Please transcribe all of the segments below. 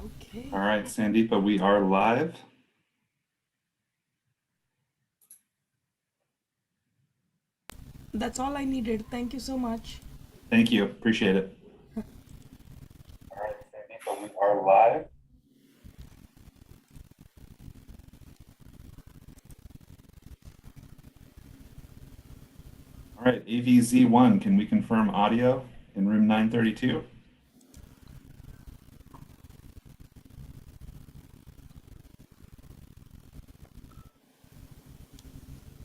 Okay. All right, Sandeepa, we are live. That's all I needed. Thank you so much. Thank you. Appreciate it. All right, Sandeepa, we are live. All right, AVZ1, can we confirm audio in room 932?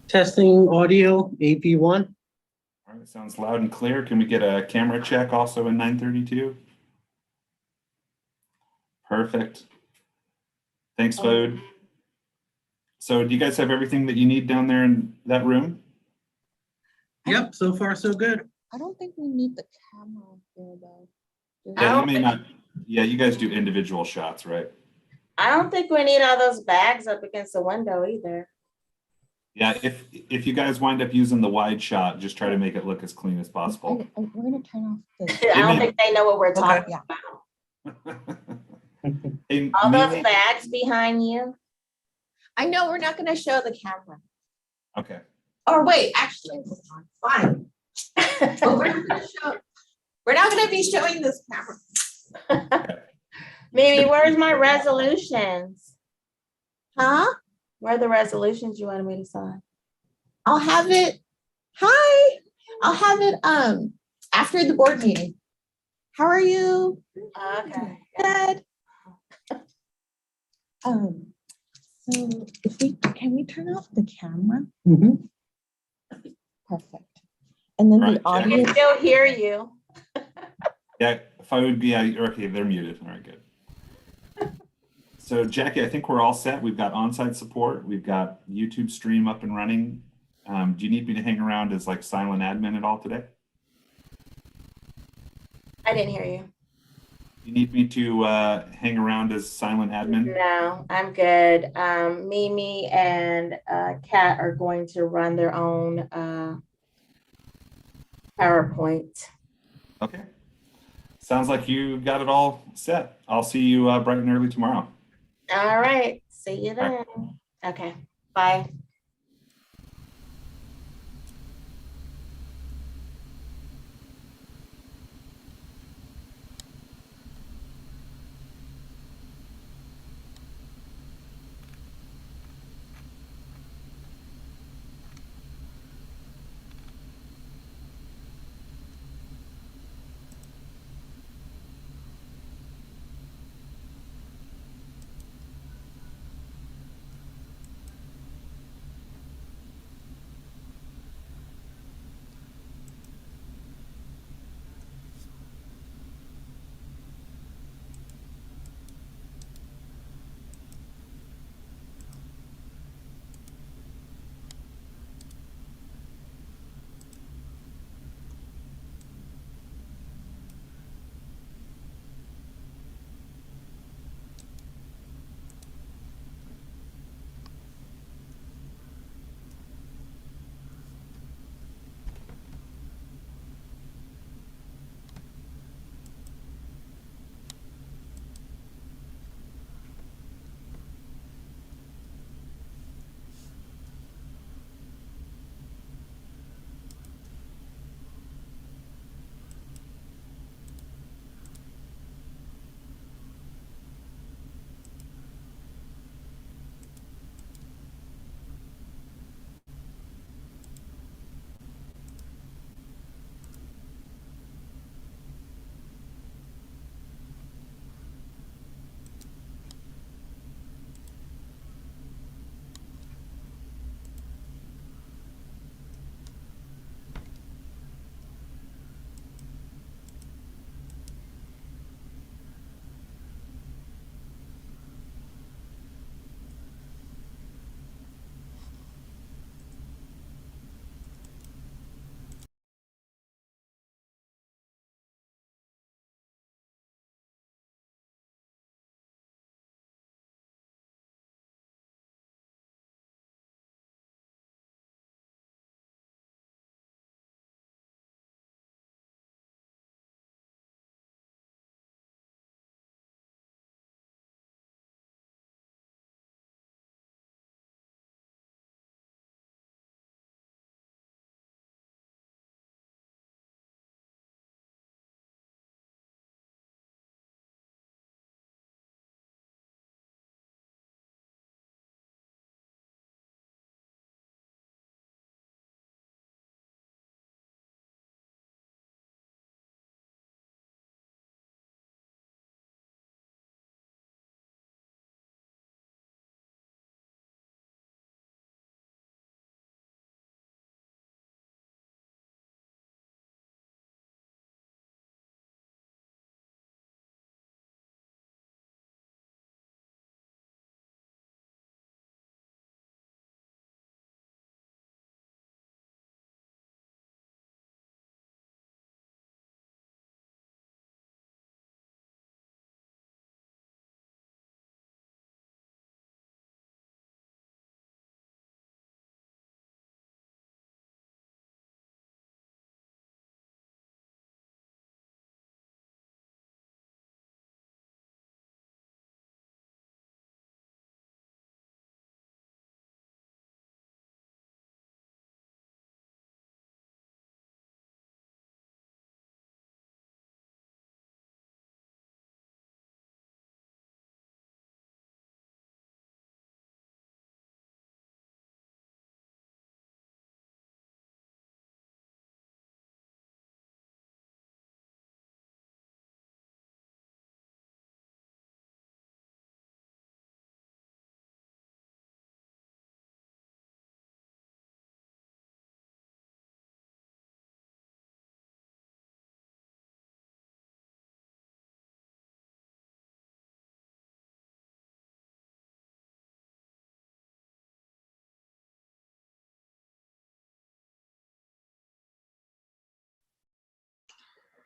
Testing audio, AP1. All right, sounds loud and clear. Can we get a camera check also in 932? Perfect. Thanks, Food. So do you guys have everything that you need down there in that room? Yep, so far so good. I don't think we need the camera there though. Yeah, you may not. Yeah, you guys do individual shots, right? I don't think we need all those bags up against the window either. Yeah, if you guys wind up using the wide shot, just try to make it look as clean as possible. We're gonna turn off the. I don't think they know what we're talking Yeah. about. Hey, All those Mimi? bags behind you. I know we're not gonna show the camera. Okay. Or wait, actually, fine. But we're not gonna be showing this camera. Mimi, where's my resolutions? Huh? Where are the resolutions you wanted me to sign? I'll have it. Hi. I'll have it after the board meeting. How are you? Okay. Good. So if we can we turn off the camera? Mhm. Perfect. And then Right, the I audio. can still hear you. Yeah, if I would be, okay, they're muted. All right, good. So Jackie, I think we're all set. We've got on-site support. We've got YouTube stream up and running. Do you need me to hang around as like silent admin at all today? I didn't hear you. You need me to hang around as silent admin? No, I'm good. Mimi and Kat are going to run their own PowerPoint. Okay. Sounds like you got it all set. I'll see you bright and early tomorrow. All right. See you then. Okay. Bye.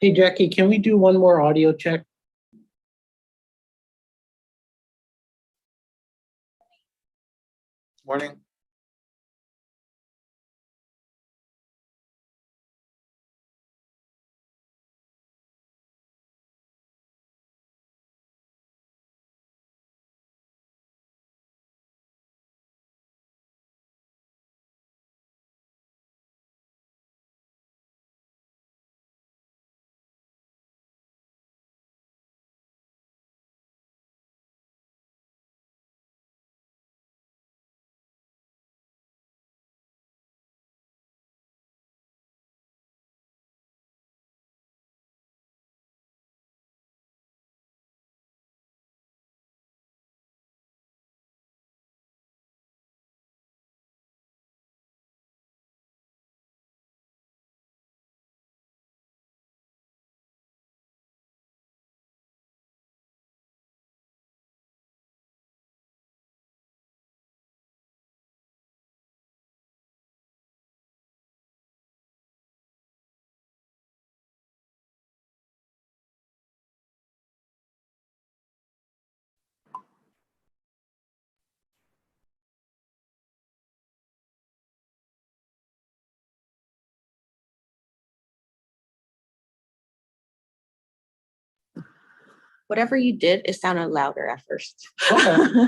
Hey, Jackie, can we do one more audio check? Morning. Whatever you did, it sounded louder at first. Okay.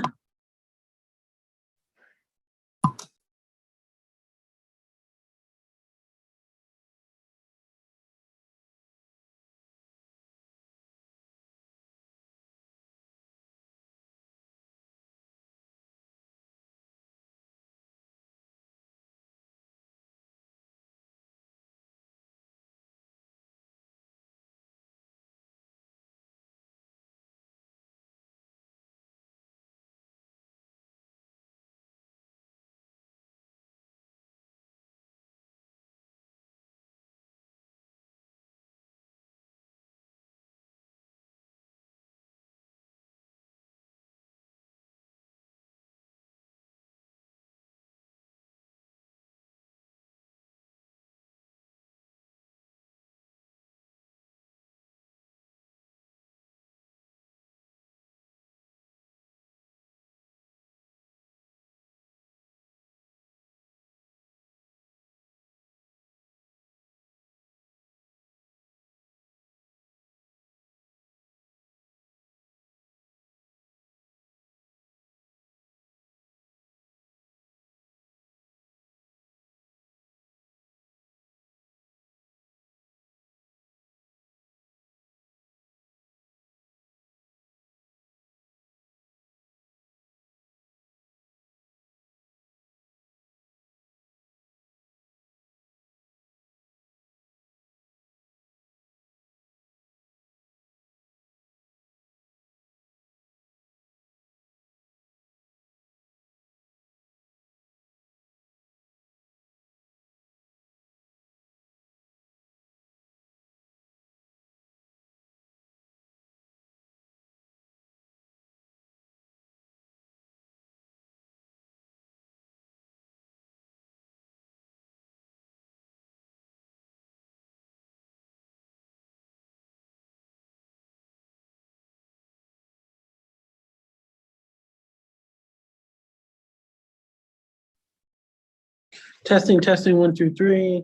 Testing, testing, 1, 2, 3.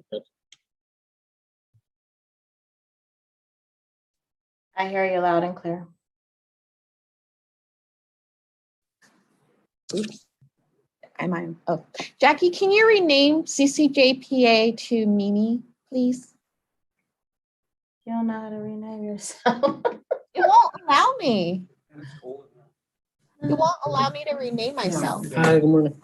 I hear you loud and clear. Oops. Am I? Oh, Jackie, can you rename CCJPA to Mimi, please? You don't know how to rename yourself. It won't allow me. It won't allow me to rename myself. Hi, good morning.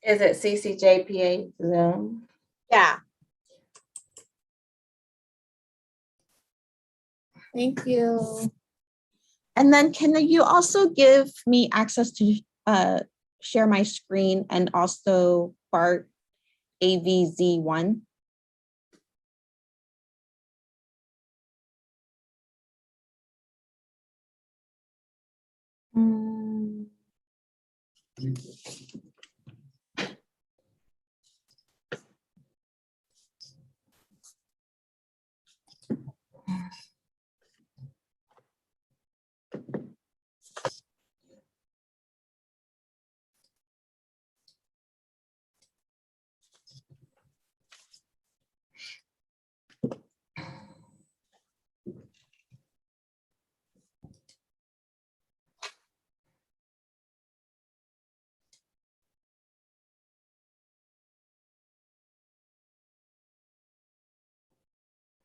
Is it CCJPA Zoom? Yeah. Thank you. And then can you also give me access to share my screen and also BART AVZ1? Mm.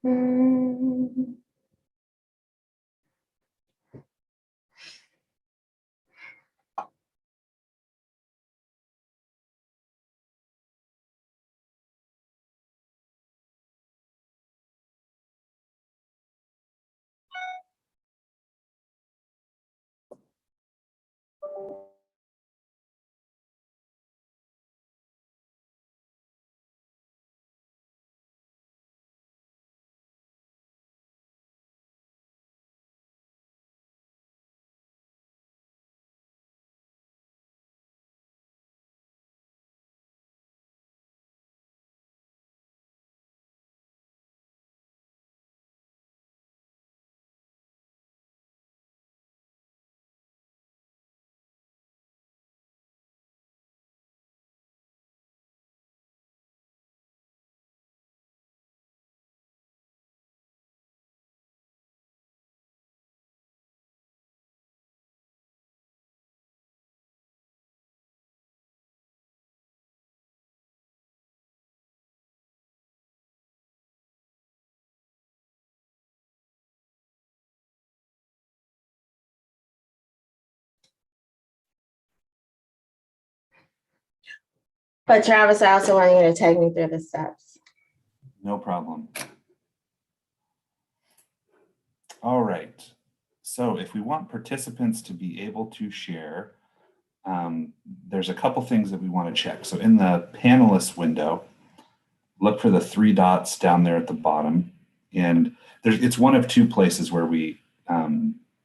Hmm. But Travis, I also want you to take me through the steps. No problem. All right. So if we want participants to be able to share, there's a couple things that we want to check. So in the panelists window, look for the three dots down there at the bottom. And it's one of two places where we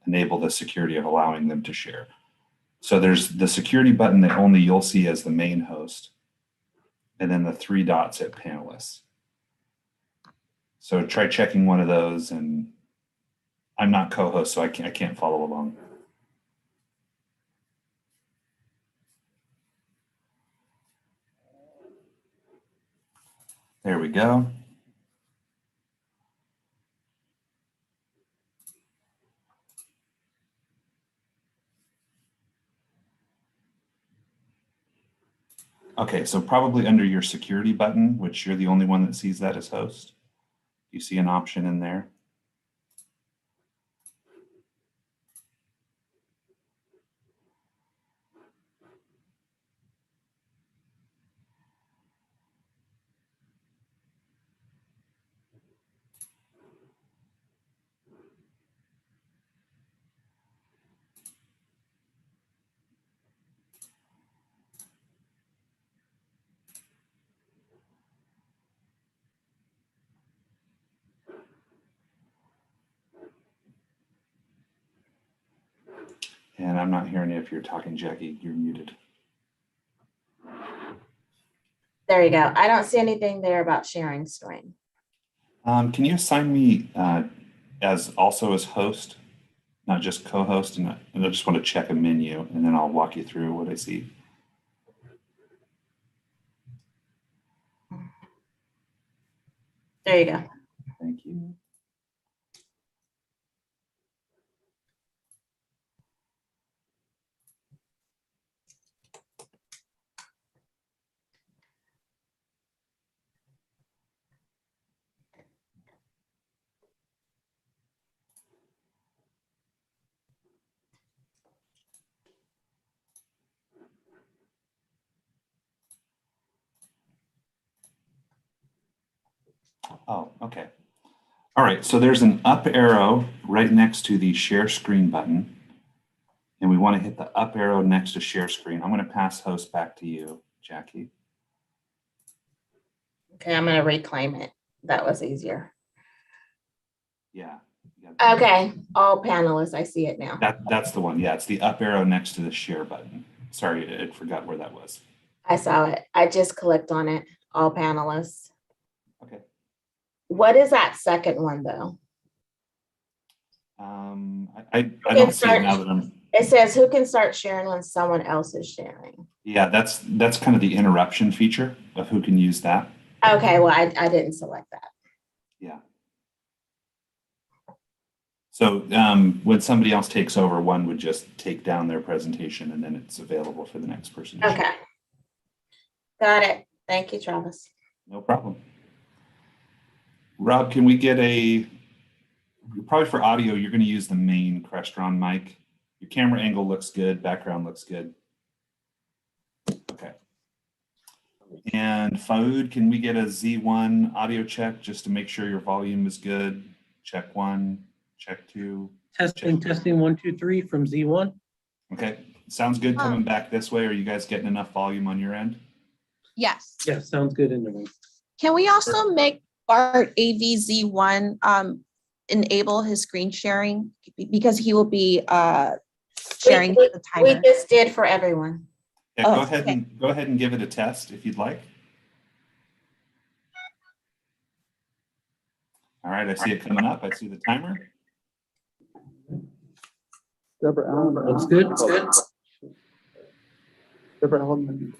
enable the security of allowing them to share. So there's the security button that only you'll see as the main host, and then the three dots at panelists. So try checking one of those, and I'm not co-host, so I can't follow along. There we go. Okay, so probably under your security button, which you're the only one that sees that as host, you see an option in there. And I'm not hearing you if you're talking, Jackie. You're muted. There you go. I don't see anything there about sharing screen. Can you assign me as also as host, not just co-host? And I just want to check a menu, and then I'll walk you through what I see. There you go. Thank you. Oh, okay. All right, so there's an up arrow right next to the share screen button. And we want to hit the up arrow next to share screen. I'm going to pass host back to you, Jackie. Okay, I'm going to reclaim it. That was easier. Yeah. Okay, all panelists, I see it now. That's the one. Yeah, it's the up arrow next to the share button. Sorry, I forgot where that was. I saw it. I just clicked on it, all panelists. Okay. What is that second one though? I don't see it now that I'm. It says who can start sharing when someone else is sharing. Yeah, that's kind of the interruption feature of who can use that. Okay, well, I didn't select that. Yeah. So when somebody else takes over, one would just take down their presentation and then it's available for the next person to Okay. share. Got it. Thank you, Travis. No problem. Rob, can we get probably for audio, you're going to use the main Crestron mic. Your camera angle looks good, background looks good. Okay. And Faoud, can we get a Z1 audio check just to make sure your volume is good? Check 1, check 2. Testing, testing, 1, 2, 3 from Z1. Okay, sounds good coming back this way. Are you guys getting enough volume on your end? Yes. Yeah, sounds good in the room. Can we also make Bart AVZ1 enable his screen sharing because he will be sharing the We timer? just did for everyone. Yeah, Oh, go ahead okay. and go ahead and give it a test if you'd like. All right, I see it coming up. I see the timer. Deborah Allen. Looks good. Looks good. Deborah Allen.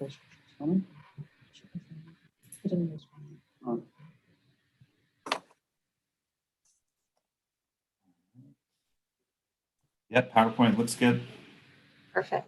Yep, PowerPoint looks good. Perfect.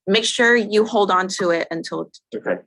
make sure you hold on to it until Okay.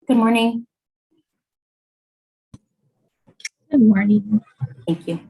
Good morning. Good morning. Thank you.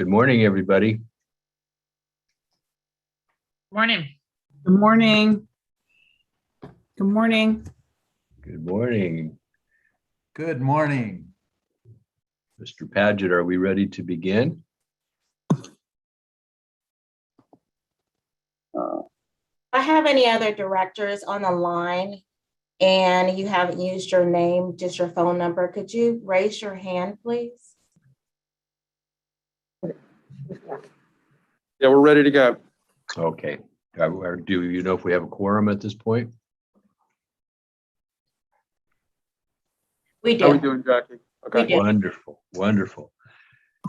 Good morning, everybody. Morning. Good morning. Good morning. Good morning. Good morning. Mr. Paget, are we ready to begin? I have any other directors on the line and you haven't used your name, just your phone number, could you raise your hand, please? Yeah, we're ready to go. Okay. Do you know if we have a quorum at this point? We How are we do. doing, Jackie? We Okay. do. Wonderful, wonderful.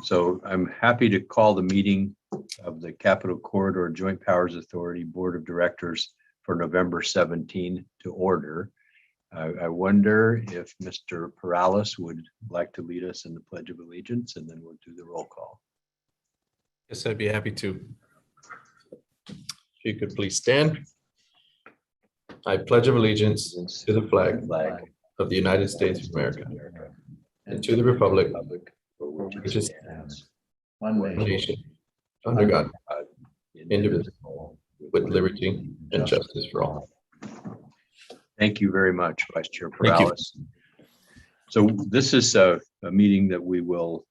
So I'm happy to call the meeting of the Capital Corridor Joint Powers Authority Board of Directors for November 17 to order. I wonder if Mr. Perales would like to lead us in the Pledge of Allegiance, and then we'll do the roll call. Yes, I'd be happy to. If you could please stand. I pledge of allegiance to the flag of the United States of America and to the republic for which it stands, one one nation, under God, indivisible, with liberty and justice for all. Thank you very much, Vice Chair Thank you. Perales. So this is a meeting that we will,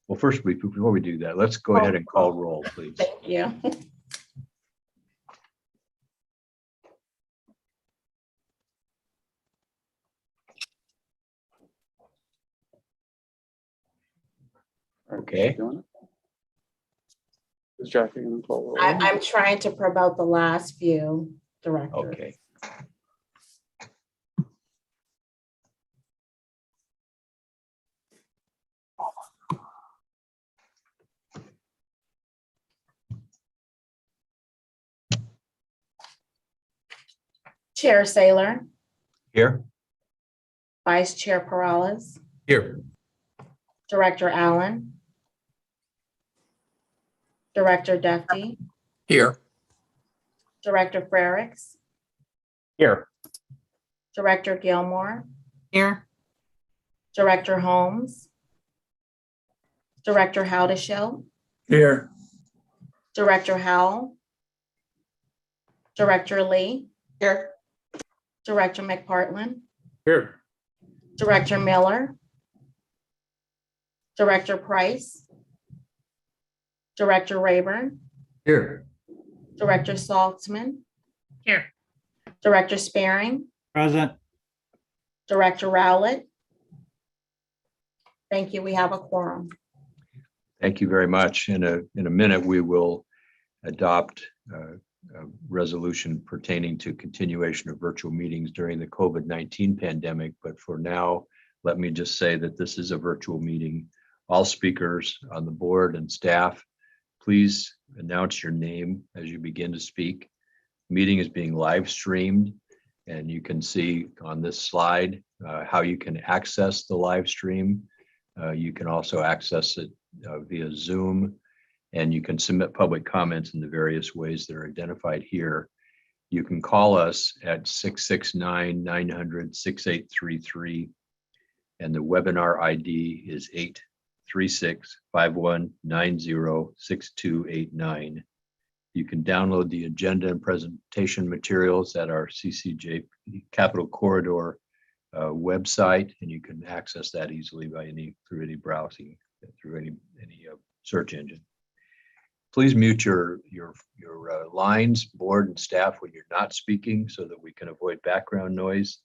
well, first, before we do that, let's go ahead and call roll, please. Thank you. Okay. Is Jackie going to call? I'm trying to promote the last few directors. Okay. Chair Saylor, Here? Vice Chair Perales, Here. Director Allen, Director Duffy, Here. Director Frericks, Here. Director Gilmore, Here. Director Holmes, Director Howdeshill, Here. Director Howell, Director Lee. Here. Director McPartland, Here. Director Miller, Director Price, Director Rayburn, Here. Director Saltzman, Here. Director Sparing, Present. Director Rowlett. Thank you. We have a quorum. Thank you very much. In a minute, we will adopt a resolution pertaining to continuation of virtual meetings during the COVID-19 pandemic. But for now, let me just say that this is a virtual meeting. All speakers on the board and staff, please announce your name as you begin to speak. The meeting is being live streamed, and you can see on this slide how you can access the live stream. You can also access it via Zoom, and you can submit public comments in the various ways that are identified here. You can call us at 669-900-6833, and the webinar ID is 836-5190-6289. You can download the agenda and presentation materials at our CCJ Capital Corridor website, and you can access that easily through any browsing, through any search engine. Please mute your lines, board and staff, when you're not speaking, so that we can avoid background noise.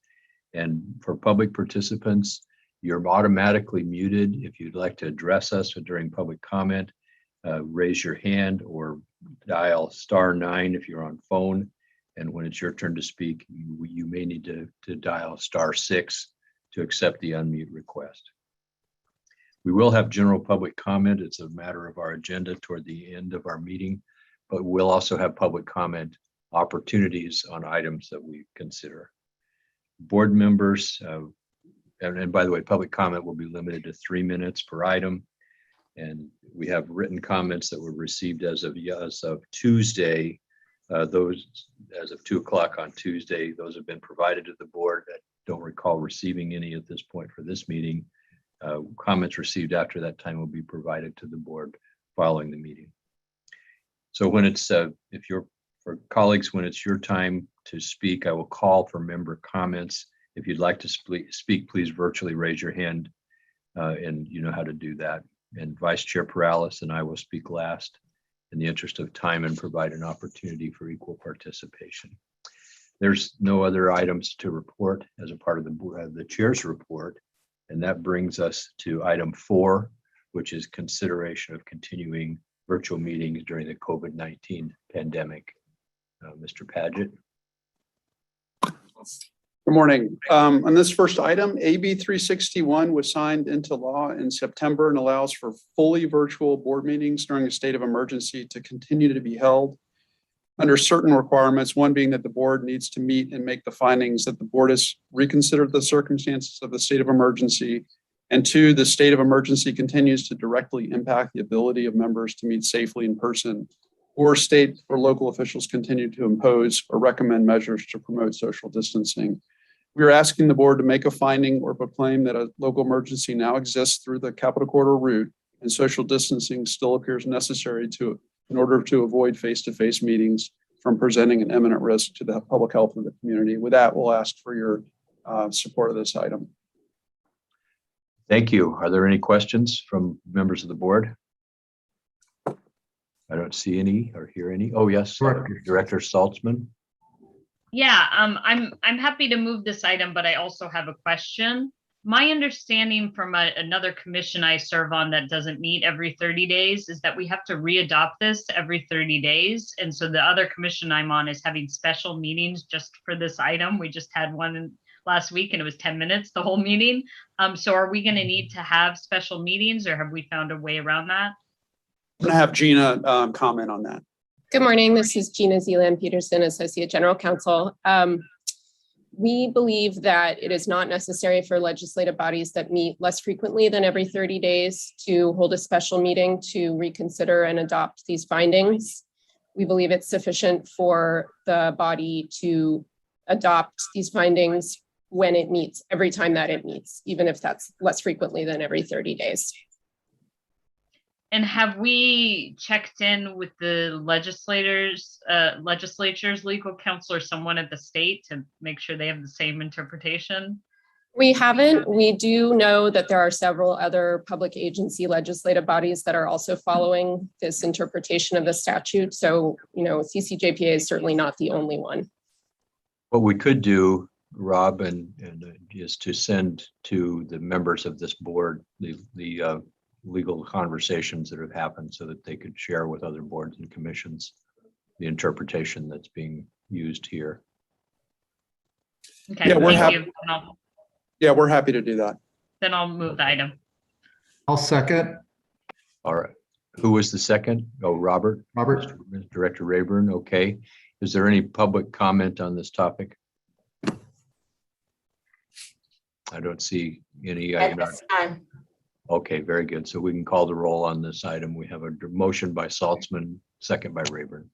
And for public participants, you're automatically muted. If you'd like to address us during public comment, raise your hand or dial *9 if you're on phone. And when it's your turn to speak, you may need to dial *6 to accept the unmute request. We will have general public comment. It's a matter of our agenda toward the end of our meeting, but we'll also have public comment opportunities on items that we consider. Board members, and by the way, public comment will be limited to 3 minutes per item. And we have written comments that were received as of Tuesday. Those as of 2 o'clock on Tuesday, those have been provided to the board. I don't recall receiving any at this point for this meeting. Comments received after that time will be provided to the board following the meeting. So when it's, for colleagues, when it's your time to speak, I will call for member comments. If you'd like to speak, please virtually raise your hand, and you know how to do that. And Vice Chair Perales and I will speak last in the interest of time and provide an opportunity for equal participation. There's no other items to report as a part of the chair's report. And that brings us to item 4, which is consideration of continuing virtual meetings during the COVID-19 pandemic. Mr. Paget. Good morning. On this first item, AB 361 was signed into law in September and allows for fully virtual board meetings during a state of emergency to continue to be held under certain requirements, one being that the board needs to meet and make the findings that the board has reconsidered the circumstances of the state of emergency, and 2, the state of emergency continues to directly impact the ability of members to meet safely in person, or state or local officials continue to impose or recommend measures to promote social distancing. We are asking the board to make a finding or proclaim that a local emergency now exists through the Capitol Corridor route, and social distancing still appears necessary in order to avoid face-to-face meetings from presenting an imminent risk to the public health of the community. With that, we'll ask for your support of this item. Thank you. Are there any questions from members of the board? I don't see any or hear any. Oh, yes, Director Saltzman. Yeah, I'm happy to move this item, but I also have a question. My understanding from another commission I serve on that doesn't meet every 30 days is that we have to re-adopt this every 30 days. And so the other commission I'm on is having special meetings just for this item. We just had one last week and it was 10 minutes, the whole meeting. So are we going to need to have special meetings, or have we found a way around that? I'm going to have Gina comment on that. Good morning. This is Gina Zeeland Peterson, Associate General Counsel. We believe that it is not necessary for legislative bodies that meet less frequently than every 30 days to hold a special meeting to reconsider and adopt these findings. We believe it's sufficient for the body to adopt these findings when it meets, every time that it meets, even if that's less frequently than every 30 days. And have we checked in with the legislature's legal counsel or someone at the state to make sure they have the same interpretation? We haven't. We do know that there are several other public agency legislative bodies that are also following this interpretation of the statute. So, CCJPA is certainly not the only one. What we could do, Rob, and is to send to the members of this board the legal conversations that have happened so that they could share with other boards and commissions the interpretation that's being used here. Okay, Yeah, we're thank happy. you. Yeah, we're happy to do that. Then I'll move the item. I'll second. All right. Who was the second? Oh, Robert. Robert. Director Rayburn. Okay. Is there any public comment on this topic? I don't see any. At this time. Okay, very good. So we can call the roll on this item. We have a motion by Saltzman, second by Rayburn.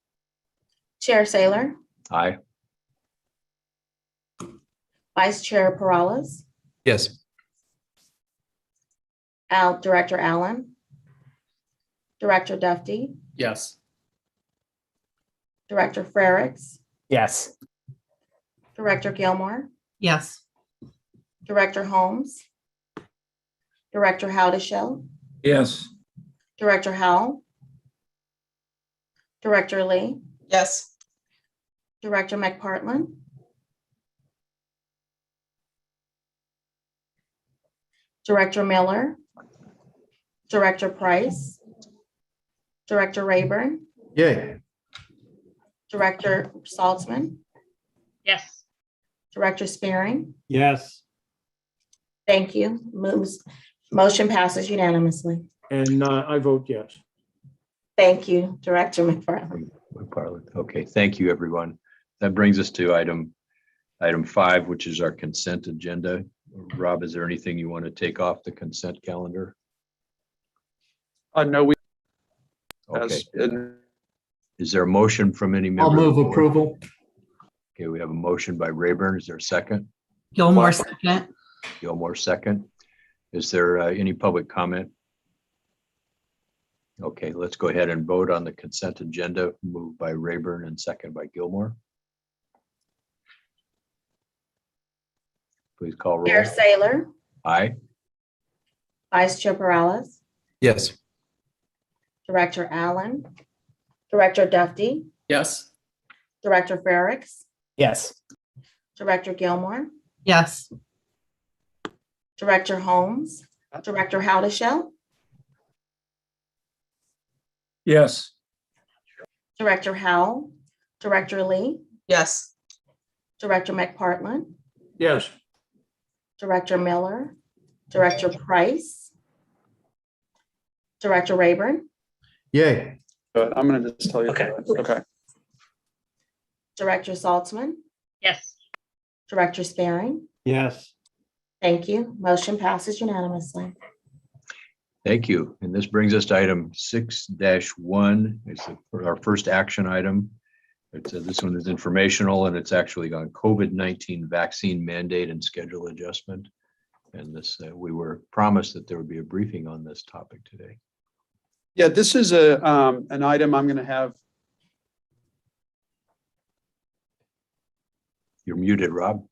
Chair Saylor, Aye. Vice Chair Perales, Yes. Director Allen, Director Duffy, Yes. Director Frericks, Yes. Director Gilmore, Yes. Director Holmes, Director Howdeshell, Yes. Director Howell, Director Lee, Yes. Director McPartland, Director Miller, Director Price, Director Rayburn, Yay. Director Saltzman, Yes. Director Spearing. Yes. Thank you. Motion passes unanimously. And I vote yes. Thank you, Director McFarland. Okay, thank you, everyone. That brings us to item 5, which is our consent agenda. Rob, is there anything you want to take off the consent calendar? No, we. Okay. Is there a motion from any member? I'll move of the board? approval. Okay, we have a motion by Rayburn. Is there a second? Gilmore second. Gilmore second. Is there any public comment? Okay, let's go ahead and vote on the consent agenda, moved by Rayburn and second by Gilmore. Please call roll. Chair Saylor, Aye. Vice Chair Perales, Yes. Director Allen, Director Duffy, Yes. Director Ferricks, Yes. Director Gilmore, Yes. Director Holmes, Director Howdeshell, Yes. Director Howell, Director Lee, Yes. Director McPartland, Yes. Director Miller, Director Price, Director Rayburn, Yay. But I'm gonna just tell you. Okay. Okay. Director Saltzman, Yes. Director Sparing. Yes. Thank you. Motion passes unanimously. Thank you. And this brings us to item 6-1. It's our first action item. This one is informational, and it's actually on COVID-19 vaccine mandate and schedule adjustment. And this, we were promised that there would be a briefing on this topic today. Yeah, this is an item I'm gonna have. You're muted, Rob.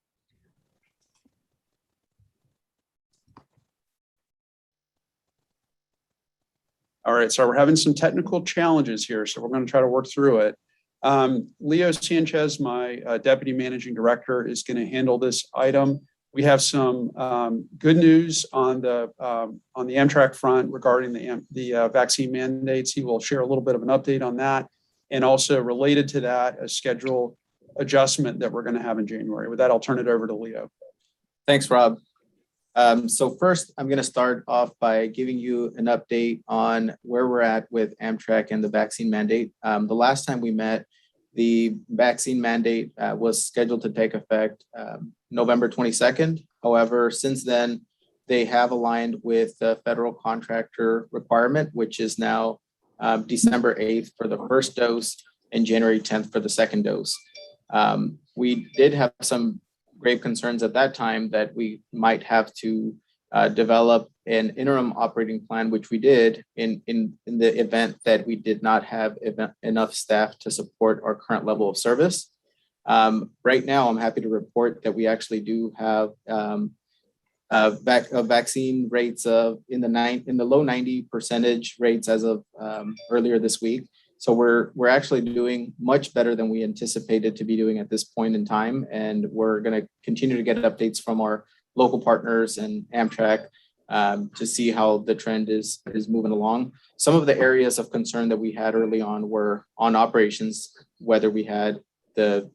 All right, so we're having some technical challenges here, so we're going to try to work through it. Leo Sanchez, my Deputy Managing Director, is going to handle this item. We have some good news on the Amtrak front regarding the vaccine mandates. He will share a little bit of an update on that, and also related to that, a schedule adjustment that we're going to have in January. With that, I'll turn it over to Leo. Thanks, Rob. So first, I'm going to start off by giving you an update on where we're at with Amtrak and the vaccine mandate. The last time we met, the vaccine mandate was scheduled to take effect November 22nd. However, since then, they have aligned with the federal contractor requirement, which is now December 8th for the first dose and January 10th for the second dose. We did have some grave concerns at that time that we might have to develop an interim operating plan, which we did in the event that we did not have enough staff to support our current level of service. Right now, I'm happy to report that we actually do have vaccine rates of in the low 90% rates as of earlier this week. So we're actually doing much better than we anticipated to be doing at this point in time. And we're going to continue to get updates from our local partners and Amtrak to see how the trend is moving along. Some of the areas of concern that we had early on were on operations, whether we had the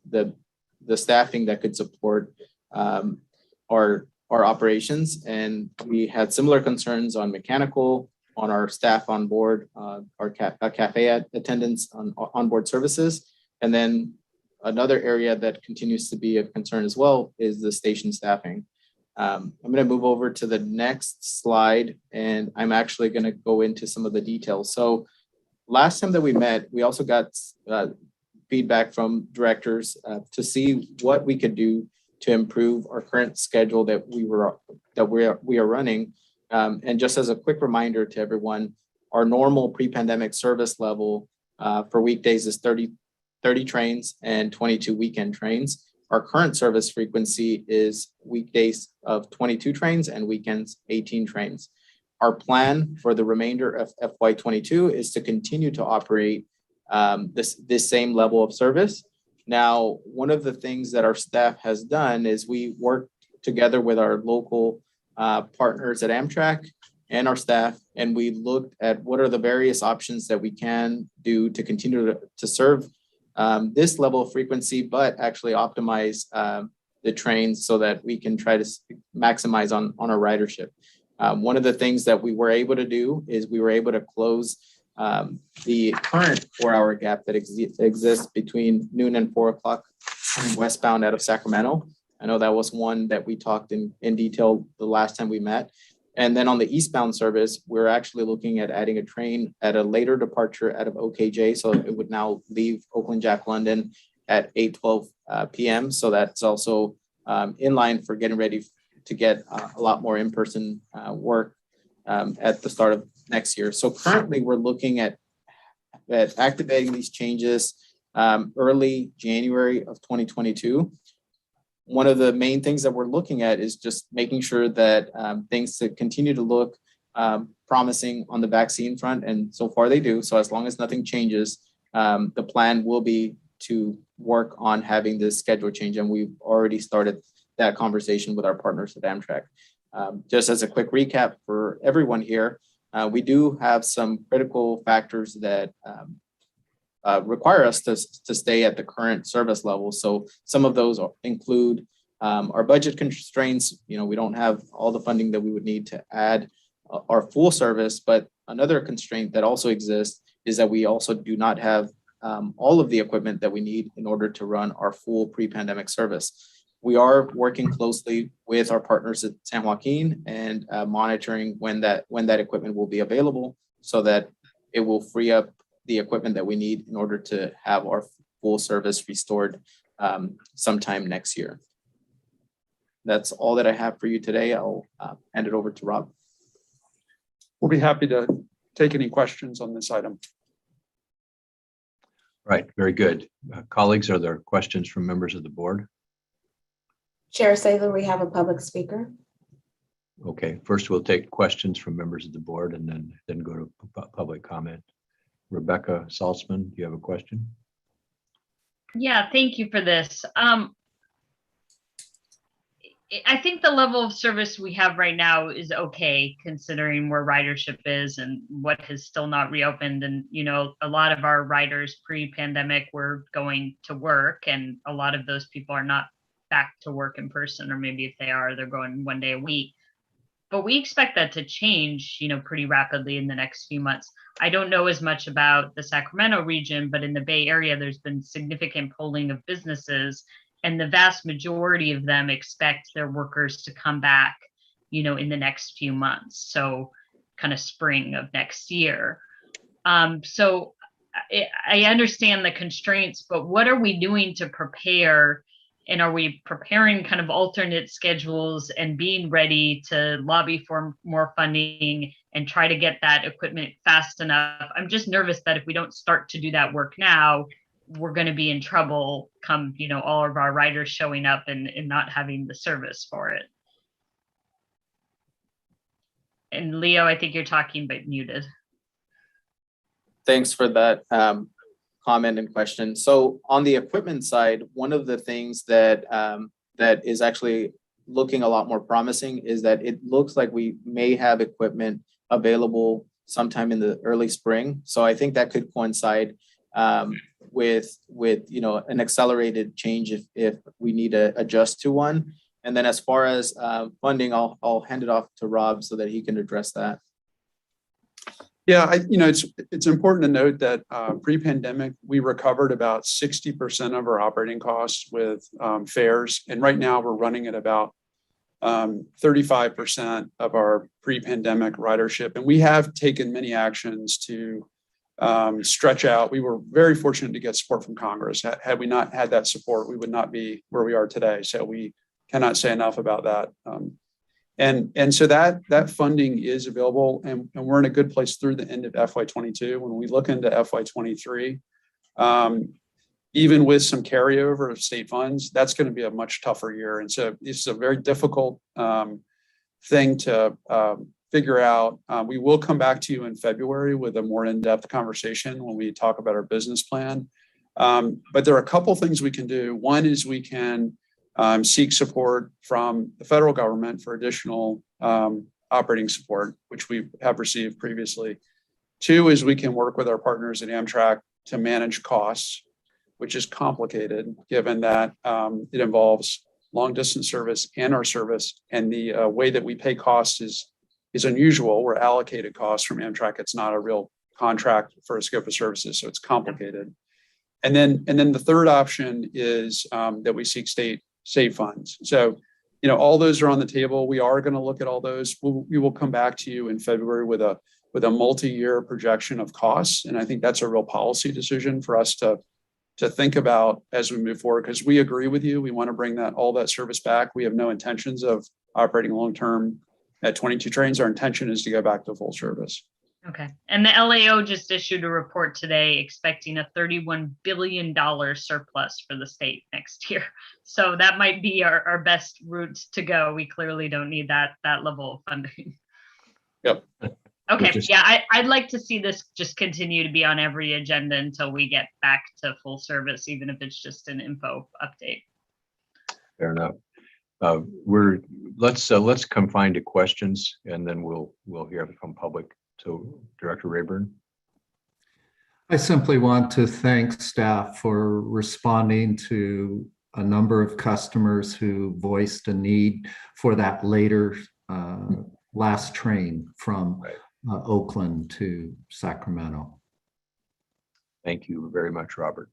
staffing that could support our operations. And we had similar concerns on mechanical, on our staff on board, our cafe attendants on onboard services. And then another area that continues to be of concern as well is the station staffing. I'm going to move over to the next slide, and I'm actually going to go into some of the details. So last time that we met, we also got feedback from directors to see what we could do to improve our current schedule that we are running. And just as a quick reminder to everyone, our normal pre-pandemic service level for weekdays is 30 trains and 22 weekend trains. Our current service frequency is weekdays of 22 trains and weekends 18 trains. Our plan for the remainder of FY22 is to continue to operate this same level of service. Now, one of the things that our staff has done is we worked together with our local partners at Amtrak and our staff, and we looked at what are the various options that we can do to continue to serve this level of frequency, but actually optimize the trains so that we can try to maximize on our ridership. One of the things that we were able to do is we were able to close the current 4-hour gap that exists between noon and 4 o'clock westbound out of Sacramento. I know that was one that we talked in detail the last time we met. And then on the eastbound service, we're actually looking at adding a train at a later departure out of OKJ. So it would now leave Oakland Jack London at 8:12 p.m. So that's also in line for getting ready to get a lot more in-person work at the start of next year. So currently we're looking at activating these changes early January of 2022. One of the main things that we're looking at is just making sure that things to continue to look promising on the vaccine front, and so far they do. So as long as nothing changes, the plan will be to work on having this schedule change, and we've already started that conversation with our partners at Amtrak. Just as a quick recap for everyone here, we do have some critical factors that require us to stay at the current service level. So some of those include our budget constraints. You know, we don't have all the funding that we would need to add our full service, but another constraint that also exists is that we also do not have all of the equipment that we need in order to run our full pre-pandemic service. We are working closely with our partners at San Joaquin and monitoring when that equipment will be available so that it will free up the equipment that we need in order to have our full service restored sometime next year. That's all that I have for you today. I'll hand it over to Rob. We'll be happy to take any questions on this item. Right, very good. Colleagues, are there questions from members of the board? Chair Saylor, we have a public speaker. Okay, first we'll take questions from members of the board and then go to public comment. Rebecca Salzman, do you have a question? Yeah, thank you for this. I think the level of service we have right now is okay, considering where ridership is and what has still not reopened. And, you know, a lot of our riders pre-pandemic were going to work, and a lot of those people are not back to work in person, or maybe if they are, they're going 1 day a week. But we expect that to change, you know, pretty rapidly in the next few months. I don't know as much about the Sacramento region, but in the Bay Area, there's been significant polling of businesses, and the vast majority of them expect their workers to come back, you know, in the next few months. So kind of spring of next year. So I understand the constraints, but what are we doing to prepare? And are we preparing kind of alternate schedules and being ready to lobby for more funding and try to get that equipment fast enough? I'm just nervous that if we don't start to do that work now, we're going to be in trouble come, you know, all of our riders showing up and not having the service for it. And Leo, I think you're talking but muted. Thanks for that comment and question. So on the equipment side, one of the things that that is actually looking a lot more promising is that it looks like we may have equipment available sometime in the early spring. So I think that could coincide with you know, an accelerated change if we need to adjust to one. And then as far as funding, I'll hand it off to Rob so that he can address that. Yeah, you know, it's important to note that pre-pandemic, we recovered about 60% of our operating costs with fares. And right now we're running at about 35% of our pre-pandemic ridership. And we have taken many actions to stretch out. We were very fortunate to get support from Congress. Had we not had that support, we would not be where we are today. So we cannot say enough about that. And so that funding is available, and we're in a good place through the end of FY22. When we look into FY23, even with some carryover of state funds, that's going to be a much tougher year. And so this is a very difficult thing to figure out. We will come back to you in February with a more in-depth conversation when we talk about our business plan. But there are a couple things we can do. One is we can seek support from the federal government for additional operating support, which we have received previously. Two is we can work with our partners at Amtrak to manage costs, which is complicated given that it involves long distance service and our service. And the way that we pay costs is unusual. We're allocated costs from Amtrak. It's not a real contract for a scope of services, so it's complicated. And then the third option is that we seek state funds. So, you know, all those are on the table. We are going to look at all those. We will come back to you in February with a multi-year projection of costs. And I think that's a real policy decision for us to think about as we move forward, because we agree with you. We want to bring all that service back. We have no intentions of operating long-term at 22 trains. Our intention is to go back to full service. Okay. And the LAO just issued a report today expecting a $31 billion surplus for the state next year. So that might be our best route to go. We clearly don't need that level of funding. Yep. Okay. Yeah, I'd like to see this just continue to be on every agenda until we get back to full service, even if it's just an info update. Fair enough. Let's confine to questions, and then we'll hear from public. So, Director Rayburn. I simply want to thank staff for responding to a number of customers who voiced a need for that later last train from Oakland to Sacramento. Thank you very much, Robert.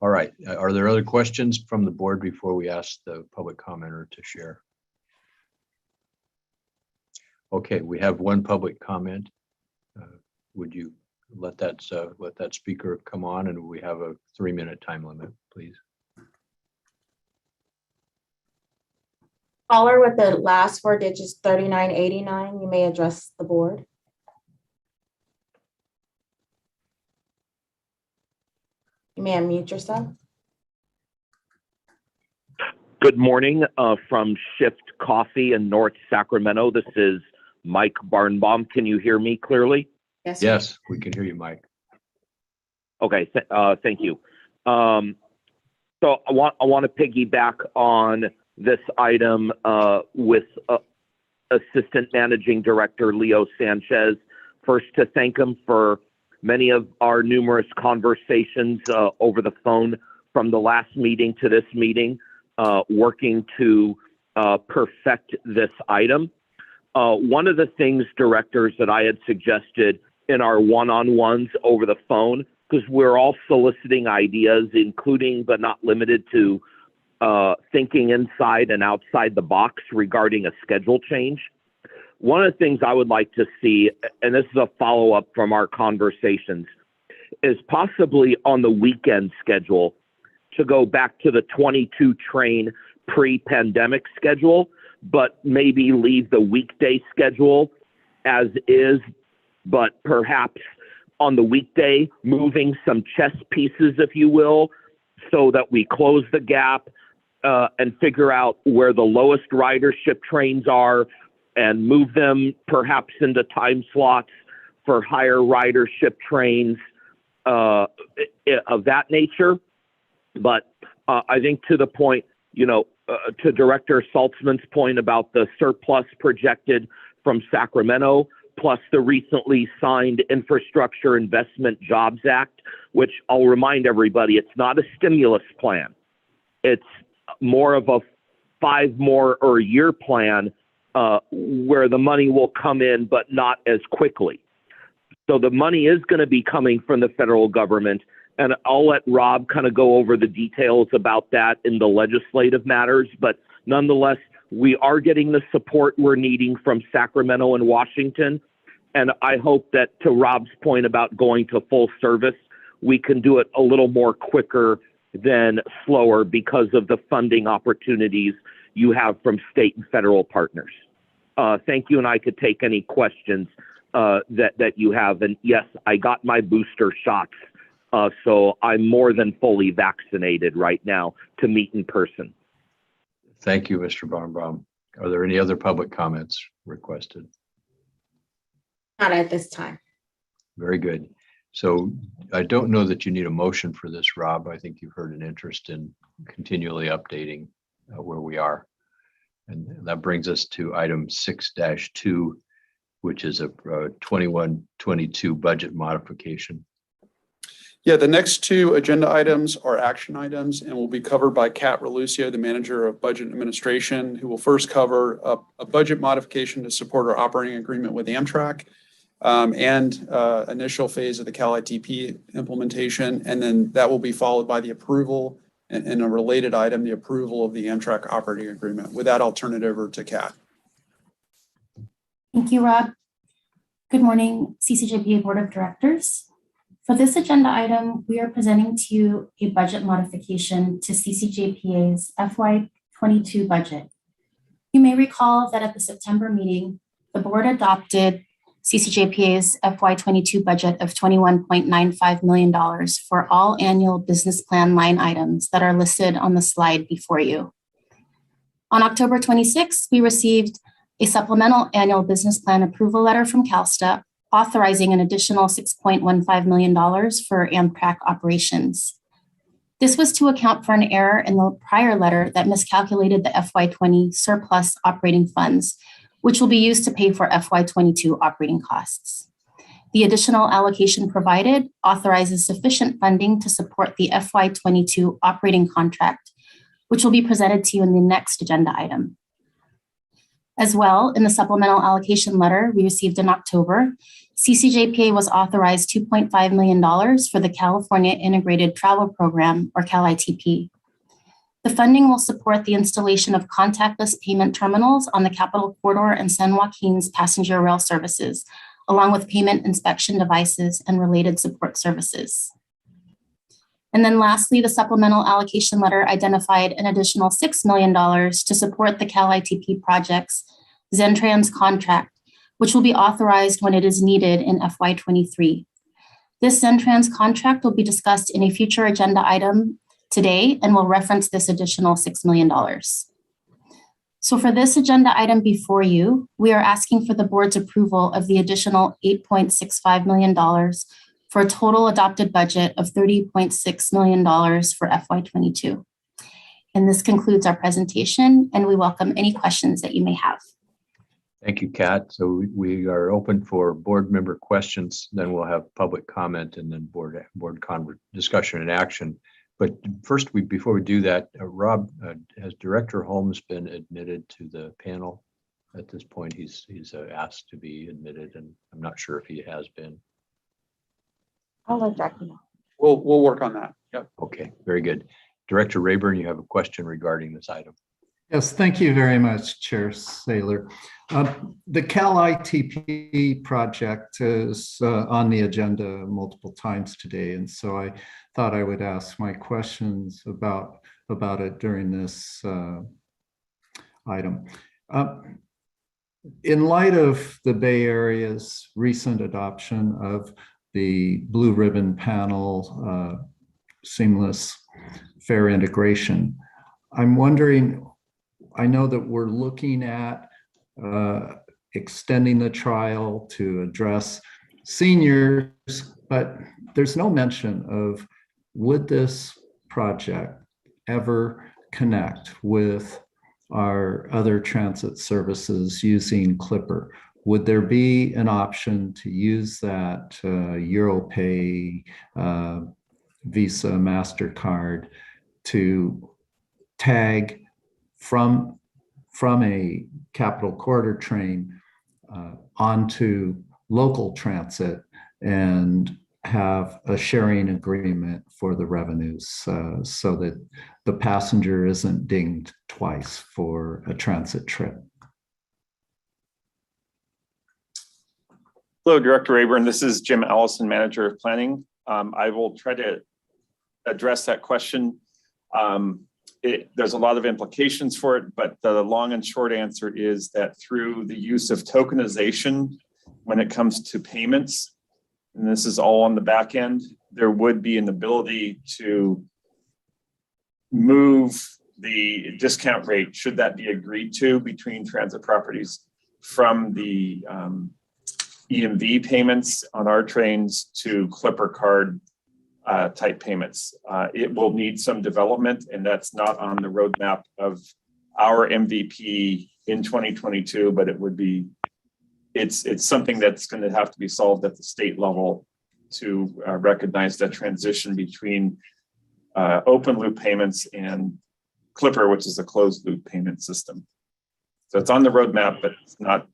All right. Are there other questions from the board before we ask the public commenter to share? Okay, we have one public comment. Would you let that speaker come on, and we have a 3-minute time limit, please? Caller with the last 4 digits, 3989, you may address the board. You may unmute yourself. Good morning from Shift Coffee in North Sacramento. This is Mike Barnbaum. Can you hear me clearly? Yes. Yes, we can hear you, Mike. Okay, thank you. So I want to piggyback on this item with Assistant Managing Director Leo Sanchez. First, to thank him for many of our numerous conversations over the phone from the last meeting to this meeting, working to perfect this item. One of the things, directors, that I had suggested in our one-on-ones over the phone, because we're all soliciting ideas, including but not limited to thinking inside and outside the box regarding a schedule change. One of the things I would like to see, and this is a follow-up from our conversations, is possibly on the weekend schedule to go back to the 22 train pre-pandemic schedule, but maybe leave the weekday schedule as is, but perhaps on the weekday moving some chess pieces, if you will, so that we close the gap and figure out where the lowest ridership trains are and move them perhaps into time slots for higher ridership trains of that nature. But I think to the point, to Director Saltzman's point about the surplus projected from Sacramento, plus the recently signed Infrastructure Investment Jobs Act, which I'll remind everybody, it's not a stimulus plan. It's more of a 5 more or year plan where the money will come in, but not as quickly. So the money is going to be coming from the federal government, and I'll let Rob kind of go over the details about that in the legislative matters, but nonetheless, we are getting the support we're needing from Sacramento and Washington. And I hope that, to Rob's point about going to full service, we can do it a little more quicker than slower because of the funding opportunities you have from state and federal partners. Thank you, and I could take any questions that you have. And yes, I got my booster shots, so I'm more than fully vaccinated right now to meet in person. Thank you, Mr. Barnbaum. Are there any other public comments requested? Not at this time. Very good. So I don't know that you need a motion for this, Rob. I think you've heard an interest in continually updating where we are. And that brings us to item 6-2, which is a 21-22 budget modification. Yeah, the next 2 agenda items are action items and will be covered by Kat Relucio, the Manager of Budget Administration, who will first cover a budget modification to support our operating agreement with Amtrak and initial phase of the Cal ITP implementation. And then that will be followed by the approval and a related item, the approval of the Amtrak operating agreement. With that, I'll turn it over to Kat. Thank you, Rob. Good morning, CCJPA Board of Directors. For this agenda item, we are presenting to you a budget modification to CCJPA's FY22 budget. You may recall that at the September meeting, the board adopted CCJPA's FY22 budget of $21.95 million for all annual business plan line items that are listed on the slide before you. On October 26th, we received a supplemental annual business plan approval letter from CalSTA authorizing an additional $6.15 million for Amtrak operations. This was to account for an error in the prior letter that miscalculated the FY20 surplus operating funds, which will be used to pay for FY22 operating costs. The additional allocation provided authorizes sufficient funding to support the FY22 operating contract, which will be presented to you in the next agenda item. As well, in the supplemental allocation letter we received in October, CCJPA was authorized $2.5 million for the California Integrated Travel Program, or CAL-ITP. The funding will support the installation of contactless payment terminals on the Capital Corridor and San Joaquin's passenger rail services, along with payment inspection devices and related support services. And then lastly, the supplemental allocation letter identified an additional $6 million to support the CAL-ITP project's Zentrans contract, which will be authorized when it is needed in FY23. This Zentrans contract will be discussed in a future agenda item today and will reference this additional $6 million. So for this agenda item before you, we are asking for the board's approval of the additional $8.65 million for a total adopted budget of $30.6 million for FY22. And this concludes our presentation, and we welcome any questions that you may have. Thank you, Kat. So we are open for board member questions, then we'll have public comment and then board discussion and action. But first, before we do that, Rob, has Director Holmes been admitted to the panel? At this point, he's asked to be admitted, and I'm not sure if he has been. I'll let Jackie know. We'll work on that. Yep. Okay, very good. Director Rayburn, you have a question regarding this item. Yes, thank you very much, Chair Saylor. The CAL-ITP project is on the agenda multiple times today, and so I thought I would ask my questions about it during this item. In light of the Bay Area's recent adoption of the Blue Ribbon Panel seamless fare integration, I'm wondering, I know that we're looking at extending the trial to address seniors, but there's no mention of would this project ever connect with our other transit services using Clipper? Would there be an option to use that Europay, Visa, MasterCard to tag from a Capital Corridor train onto local transit and have a sharing agreement for the revenues so that the passenger isn't dinged twice for a transit trip? Hello, Director Rayburn. This is Jim Allison, Manager of Planning. I will try to address that question. There's a lot of implications for it, but the long and short answer is that through the use of tokenization, when it comes to payments, and this is all on the back end, there would be an ability to move the discount rate, should that be agreed to between transit properties, from the EMV payments on our trains to Clipper card type payments. It will need some development, and that's not on the roadmap of our MVP in 2022, but it would be, it's something that's going to have to be solved at the state level to recognize that transition between open loop payments and Clipper, which is a closed loop payment system. So it's on the roadmap, but it's not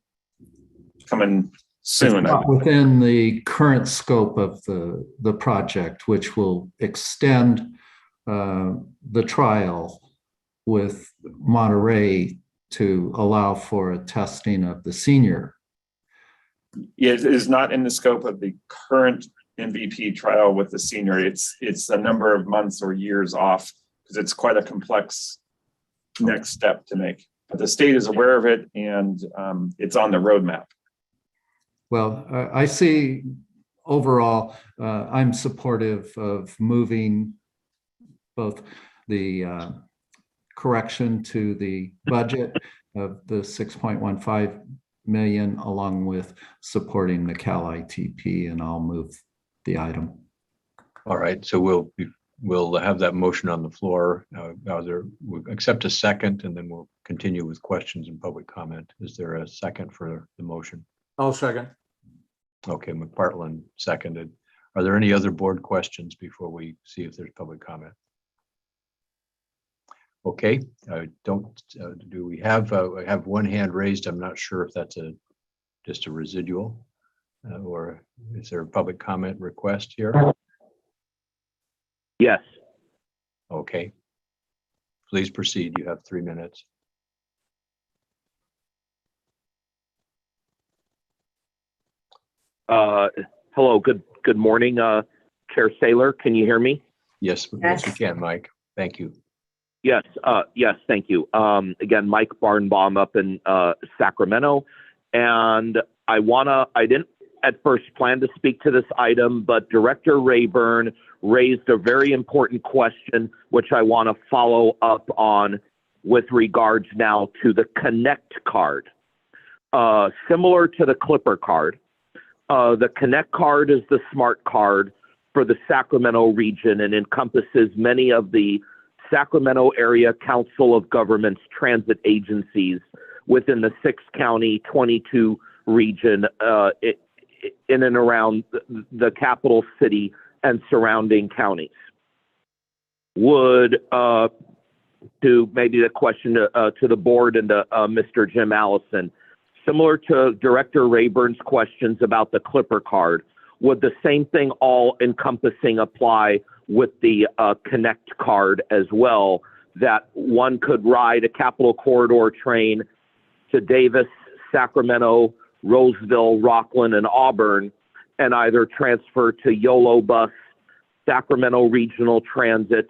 coming soon. Within the current scope of the project, which will extend the trial with Monterey to allow for a testing of the senior. It is not in the scope of the current MVP trial with the senior. It's a number of months or years off because it's quite a complex next step to make. The state is aware of it, and it's on the roadmap. Well, I see overall, I'm supportive of moving both the correction to the budget of the 6.15 million along with supporting the Cal ITP, and I'll move the item. All right, so we'll have that motion on the floor. We'll accept a second, and then we'll continue with questions and public comment. Is there a second for the motion? I'll second. Okay, McPartland seconded. Are there any other board questions before we see if there's public comment? Okay, do we have, I have one hand raised. I'm not sure if that's just a residual or is there a public comment request here? Yes. Okay. Please proceed. You have 3 minutes. Hello, good morning, Chair Saylor. Can you hear me? Yes, yes, we can, Mike. Thank you. Yes, yes, thank you. Again, Mike Barnbaum up in Sacramento. And I didn't at first plan to speak to this item, but Director Rayburn raised a very important question, which I want to follow up on with regards now to the Connect card. Similar to the Clipper card, the Connect card is the smart card for the Sacramento region and encompasses many of the Sacramento Area Council of Governments transit agencies within the 6-county, 22 region in and around the capital city and surrounding counties. Would, to maybe the question to the board and to Mr. Jim Allison, similar to Director Rayburn's questions about the Clipper card, would the same thing all encompassing apply with the Connect card as well, that one could ride a Capital Corridor train to Davis, Sacramento, Roseville, Rockland, and Auburn, and either transfer to YOLO Bus, Sacramento Regional Transit,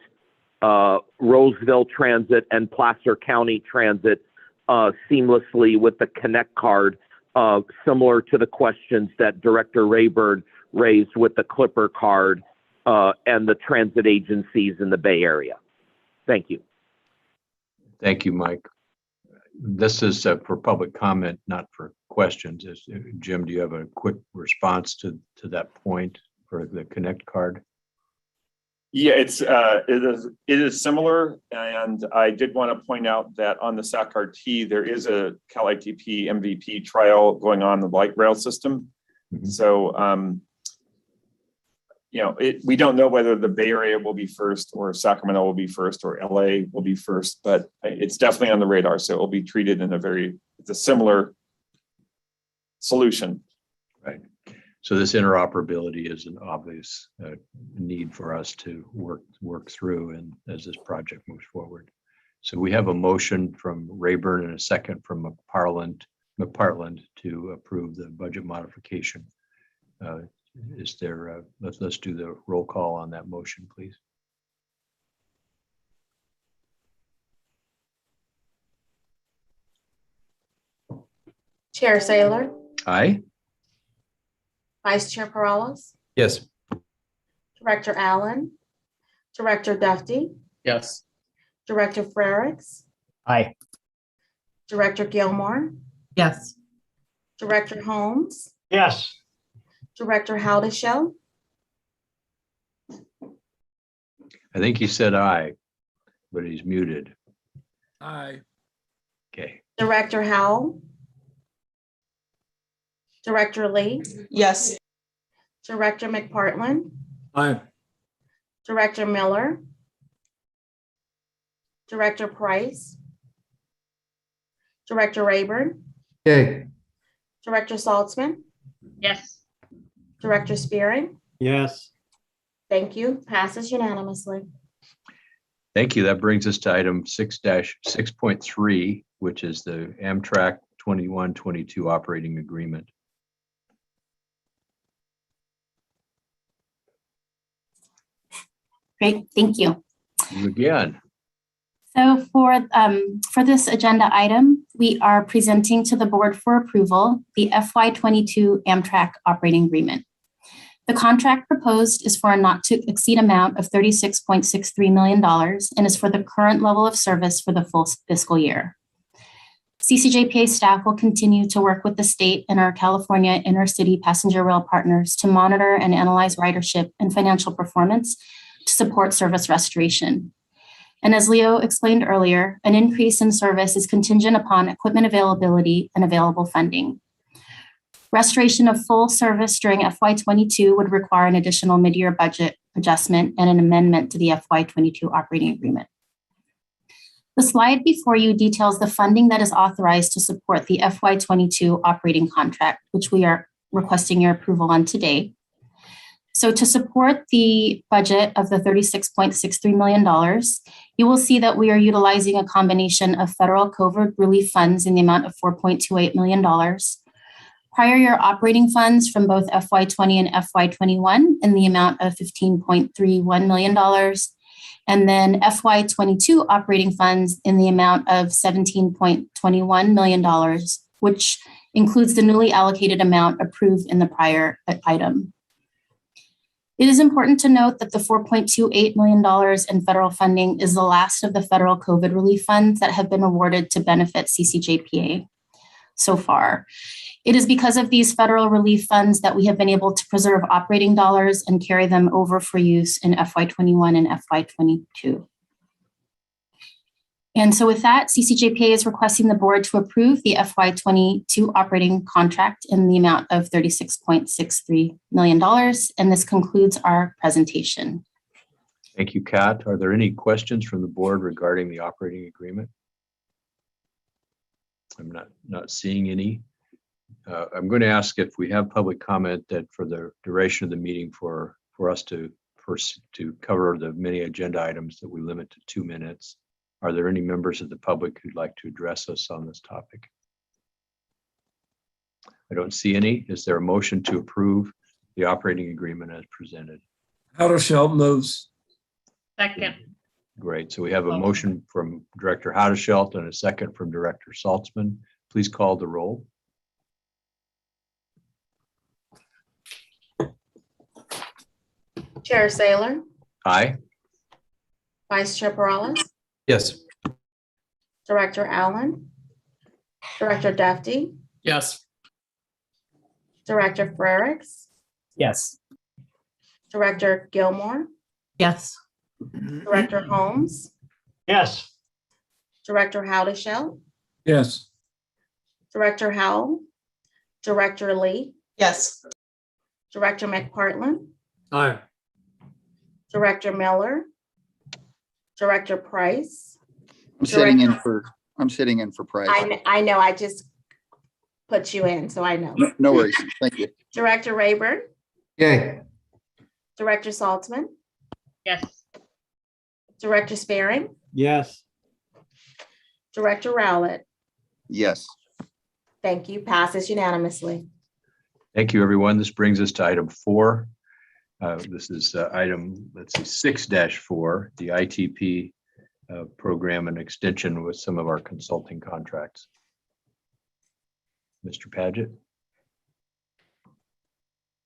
Roseville Transit, and Placer County Transit seamlessly with the Connect card, similar to the questions that Director Rayburn raised with the Clipper card and the transit agencies in the Bay Area. Thank you. Thank you, Mike. This is for public comment, not for questions. Jim, do you have a quick response to that point for the Connect card? Yeah, it is similar, and I did want to point out that on the SAC-RT there is a Cal ITP MVP trial going on the light rail system. Mm-hmm. So, we don't know whether the Bay Area will be first, or Sacramento will be first, or LA will be first, but it's definitely on the radar. So it will be treated in it's a similar solution. Right. So this interoperability is an obvious need for us to work through, and as this project moves forward. So we have a motion from Rayburn and a second from McPartland to approve the budget modification. Is there? Let's do the roll call on that motion, please. Chair Saylor, Aye. Vice Chair Perales, Yes. Director Allen, Director Duffy, Yes. Director Frericks, Aye. Director Gilmore, Yes. Director Holmes, Yes. Director Haldeshell, I think he said aye, but he's muted. Aye. Okay. Director Howell, Director Lee, Yes. Director McPartland, Aye. Director Miller, Director Price, Director Rayburn, Yay. Director Saltzman, Yes. Director Spearing. Yes. Thank you. Passes unanimously. Thank you. That brings us to item 6-6.3, which is the Amtrak 21-22 operating agreement. Great, thank you. You again. So for this agenda item, we are presenting to the board for approval the FY22 Amtrak operating agreement. The contract proposed is for a not to exceed amount of $36.63 million and is for the current level of service for the full fiscal year. CCJPA staff will continue to work with the state and our California intercity passenger rail partners to monitor and analyze ridership and financial performance to support service restoration. And as Leo explained earlier, an increase in service is contingent upon equipment availability and available funding. Restoration of full service during FY22 would require an additional mid-year budget adjustment and an amendment to the FY22 operating agreement. The slide before you details the funding that is authorized to support the FY22 operating contract, which we are requesting your approval on today. So to support the budget of the $36.63 million, you will see that we are utilizing a combination of federal COVID relief funds in the amount of $4.28 million, prior year operating funds from both FY20 and FY21 in the amount of $15.31 million, and then FY22 operating funds in the amount of $17.21 million, which includes the newly allocated amount approved in the prior item. It is important to note that the $4.28 million in federal funding is the last of the federal COVID relief funds that have been awarded to benefit CCJPA so far. It is because of these federal relief funds that we have been able to preserve operating dollars and carry them over for use in FY21 and FY22. And so with that, CCJPA is requesting the board to approve the FY22 operating contract in the amount of $36.63 million. And this concludes our presentation. Thank you, Kat. Are there any questions from the board regarding the operating agreement? I'm not seeing any. I'm going to ask if we have public comment that for the duration of the meeting for us to cover the many agenda items that we limit to 2 minutes. Are there any members of the public who'd like to address us on this topic? I don't see any. Is there a motion to approve the operating agreement as presented? Haudashelt moves. Second. Great. So we have a motion from Director Haudashelt and a second from Director Saltzman. Please call the roll. Chair Saylor, Aye. Vice Chair Perales, Yes. Director Allen, Director Duffy, Yes. Director Frericks, Yes. Director Gilmore, Yes. Director Holmes, Yes. Director Haudashelt, Yes. Director Howell, Director Lee, Yes. Director McPartland, Aye. Director Miller, Director Price. I'm sitting in for Price. I know, I just put you in, so I know. No worries. Thank you. Director Rayburn, Yay. Director Saltzman, Yes. Director Sparing, Yes. Director Rowlett. Yes. Thank you. Passes unanimously. Thank you, everyone. This brings us to item 4. This is item, let's see, 6-4, the ITP program and extension with some of our consulting contracts. Mr. Paget?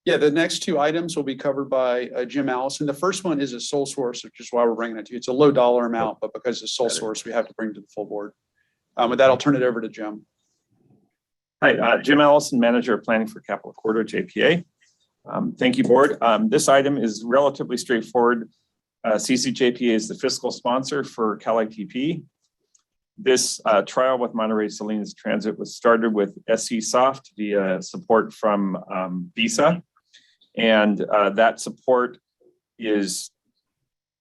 Yeah, the next 2 items will be covered by Jim Allison. The first one is a sole source, which is why we're bringing it to you. It's a low dollar amount, but because it's sole source, we have to bring it to the full board. With that, I'll turn it over to Jim. Hi, Jim Allison, Manager of Planning for Capital Corridor JPA. Thank you, board. This item is relatively straightforward. CCJPA is the fiscal sponsor for CalITP. This trial with Monterey Salinas Transit was started with SC Soft via support from Visa. And that support is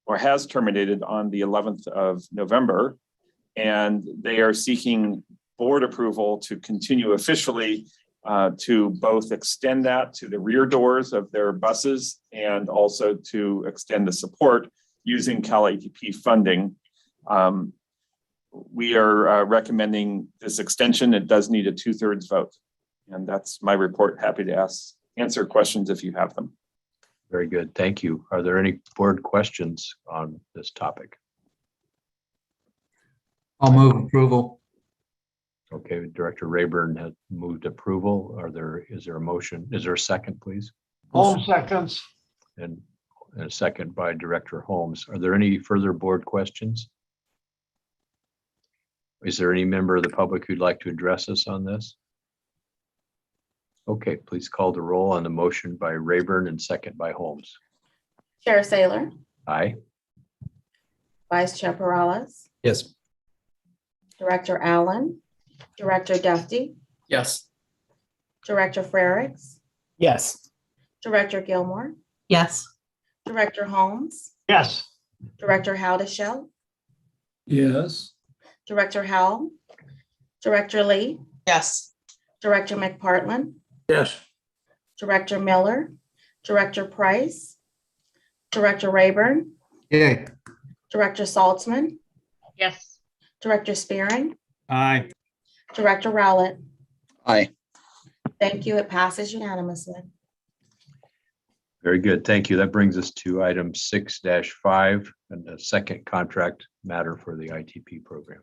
or has terminated on the 11th of November. And they are seeking board approval to continue officially to both extend that to the rear doors of their buses and also to extend the support using CalITP funding. We are recommending this extension. It does need a 2/3 vote. And that's my report. Happy to answer questions if you have them. Very good. Thank you. Are there any board questions on this topic? I'll move approval. Okay, Director Rayburn has moved approval. Is there a motion? Is there a second, please? Holmes seconds. And a second by Director Holmes. Are there any further board questions? Is there any member of the public who'd like to address us on this? Okay, please call the roll on the motion by Rayburn and second by Holmes. Chair Saylor, Aye. Vice Chair Perales, Yes. Director Allen, Director Duffy, Yes. Director Frericks, Yes. Director Gilmore, Yes. Director Holmes, Yes. Director Howdeshell, Yes. Director Howell, Director Lee, Yes. Director McPartlin, Yes. Director Miller, Director Price, Director Rayburn, Yay. Director Saltzman, Yes. Director Spearing, Aye. Director Rowlett. Aye. Thank you. It passes unanimously. Very good. Thank you. That brings us to item 6-5 and a second contract matter for the ITP program.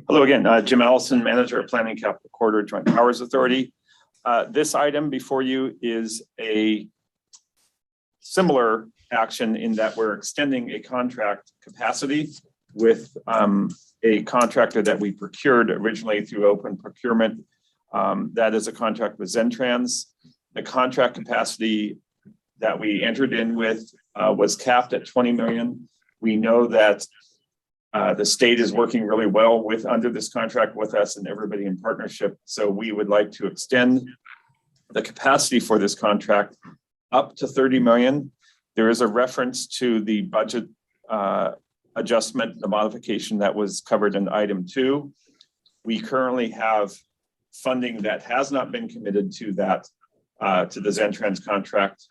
Hello again, Jim Allison, Manager of Planning Capital Corridor Joint Powers Authority. This item before you is a similar action in that we're extending a contract capacity with a contractor that we procured originally through open procurement. That is a contract with Zentrans. The contract capacity that we entered in with was capped at 20 million. We know that the state is working really well under this contract with us and everybody in partnership. So we would like to extend the capacity for this contract up to 30 million. There is a reference to the budget adjustment, the modification that was covered in item 2. We currently have funding that has not been committed to that, to the Zentrans contract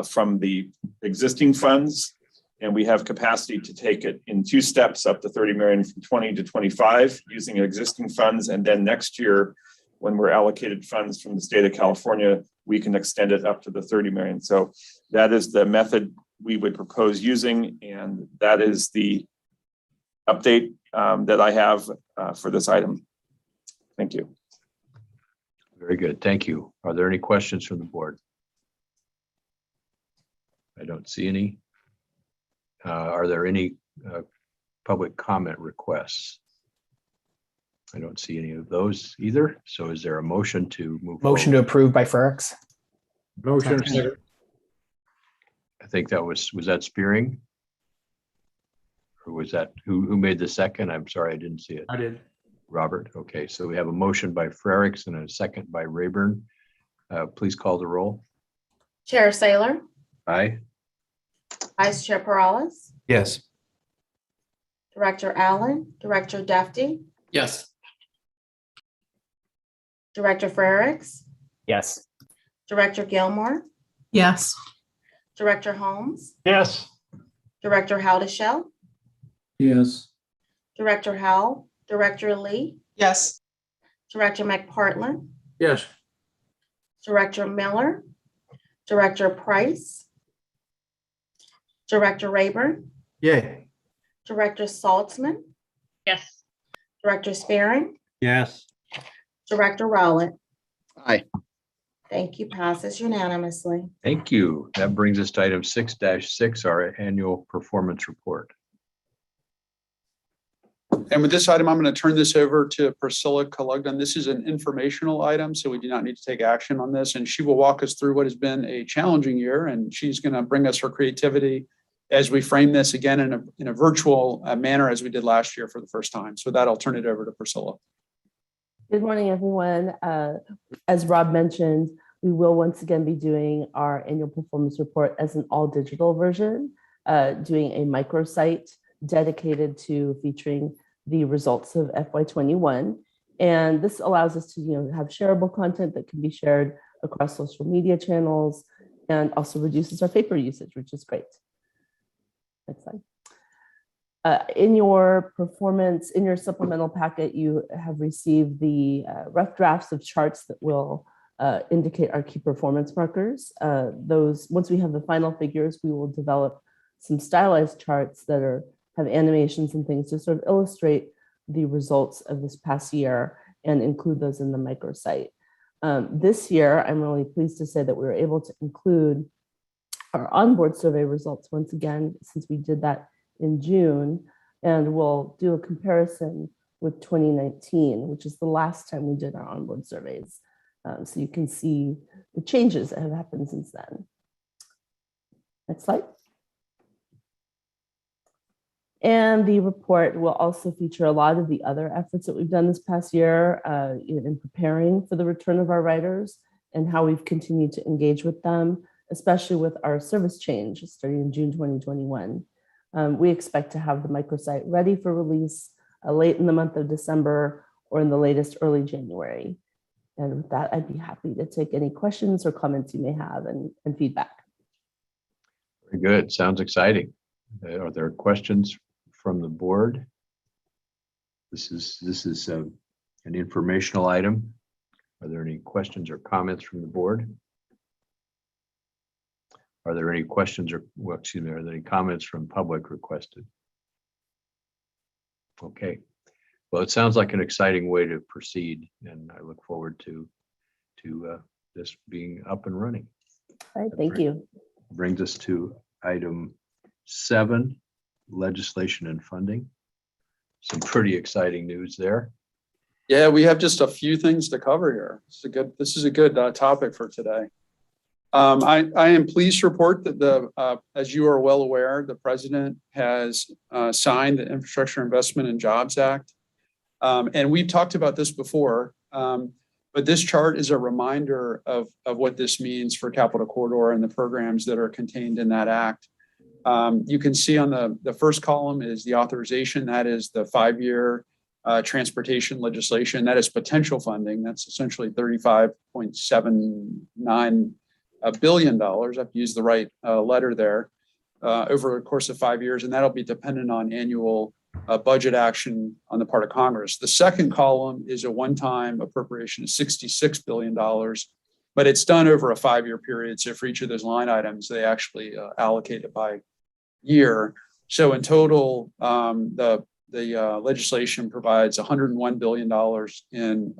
from the existing funds. And we have capacity to take it in 2 steps up to 30 million from 20 to 25 using existing funds. And then next year, when we're allocated funds from the state of California, we can extend it up to the 30 million. So that is the method we would propose using. And that is the update that I have for this item. Thank you. Very good. Thank you. Are there any questions from the board? I don't see any. Are there any public comment requests? I don't see any of those either. So is there a motion to move? Motion to approve by Frericks. Motion. I think that was that Spearing? Or was that, who made the second? I'm sorry, I didn't see it. I did. Robert. Okay, so we have a motion by Frericks and a second by Rayburn. Please call the roll. Chair Saylor, Aye. Vice Chair Perales, Yes. Director Allen, Director Duffy, Yes. Director Frericks, Yes. Director Gilmore, Yes. Director Holmes, Yes. Director Howdeshell, Yes. Director Howell, Director Lee, Yes. Director McPartlin, Yes. Director Miller, Director Price, Director Rayburn, Yay. Director Saltzman, Yes. Director Spearing, Yes. Director Rowlett. Aye. Thank you. Passes unanimously. Thank you. That brings us to item 6-6, our annual performance report. And with this item, I'm going to turn this over to Priscilla Kalugdan. This is an informational item, so we do not need to take action on this. And she will walk us through what has been a challenging year, and she's going to bring us her creativity as we frame this again in a virtual manner as we did last year for the first time. So with that, I'll turn it over to Priscilla. Good morning, everyone. As Rob mentioned, we will once again be doing our annual performance report as an all digital version, doing a microsite dedicated to featuring the results of FY21. And this allows us to have shareable content that can be shared across social media channels and also reduces our paper usage, which is great. Next slide. In your supplemental packet, you have received the rough drafts of charts that will indicate our key performance markers. Once we have the final figures, we will develop some stylized charts that have animations and things to sort of illustrate the results of this past year and include those in the microsite. This year, I'm really pleased to say that we were able to include our onboard survey results once again, since we did that in June, and we'll do a comparison with 2019, which is the last time we did our onboard surveys. So you can see the changes that have happened since then. Next slide. And the report will also feature a lot of the other efforts that we've done this past year in preparing for the return of our riders and how we've continued to engage with them, especially with our service change starting in June 2021. We expect to have the microsite ready for release late in the month of December or in the latest early January. And with that, I'd be happy to take any questions or comments you may have and feedback. Very good. Sounds exciting. Are there questions from the board? This is an informational item. Are there any questions or comments from the board? Are there any questions or, well, excuse me, are there any comments from public requested? Okay. Well, it sounds like an exciting way to proceed, and I look forward to this being up and running. All right, thank you. Brings us to item 7, legislation and funding. Some pretty exciting news there. Yeah, we have just a few things to cover here. This is a good topic for today. I am pleased to report that as you are well aware, the president has signed the Infrastructure Investment and Jobs Act. And we've talked about this before, but this chart is a reminder of what this means for Capitol Corridor and the programs that are contained in that act. You can see on the first column is the authorization. That is the 5-year transportation legislation. That is potential funding. That's essentially $35.79 billion. I have to use the right letter there over the course of 5 years, and that'll be dependent on annual budget action on the part of Congress. The second column is a one-time appropriation of $66 billion, but it's done over a 5-year period. So for each of those line items, they actually allocate it by year. So in total, the legislation provides $101 billion in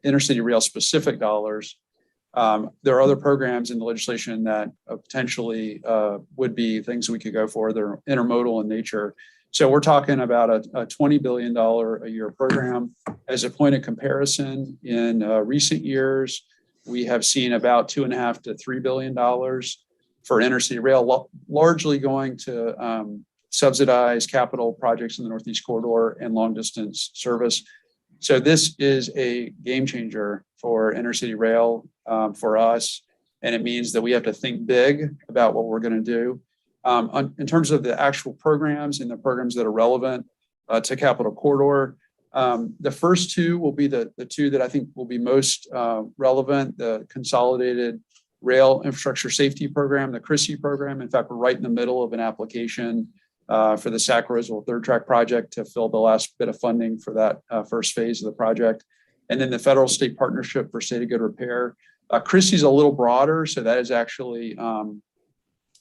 intercity rail specific dollars. There are other programs in the legislation that potentially would be things we could go for. They're intermodal in nature. So we're talking about a $20 billion a year program. As a point of comparison, in recent years, we have seen about $2.5 to $3 billion for intercity rail, largely going to subsidize capital projects in the Northeast Corridor and long distance service. So this is a game changer for intercity rail for us. And it means that we have to think big about what we're going to do. In terms of the actual programs and the programs that are relevant to Capitol Corridor, the first two will be the two that I think will be most relevant: the Consolidated Rail Infrastructure Safety Program, the CRISI program. In fact, we're right in the middle of an application for the Sac Roseville third track project to fill the last bit of funding for that first phase of the project. And then the Federal State Partnership for State of Good Repair. CRISI is a little broader, so that is actually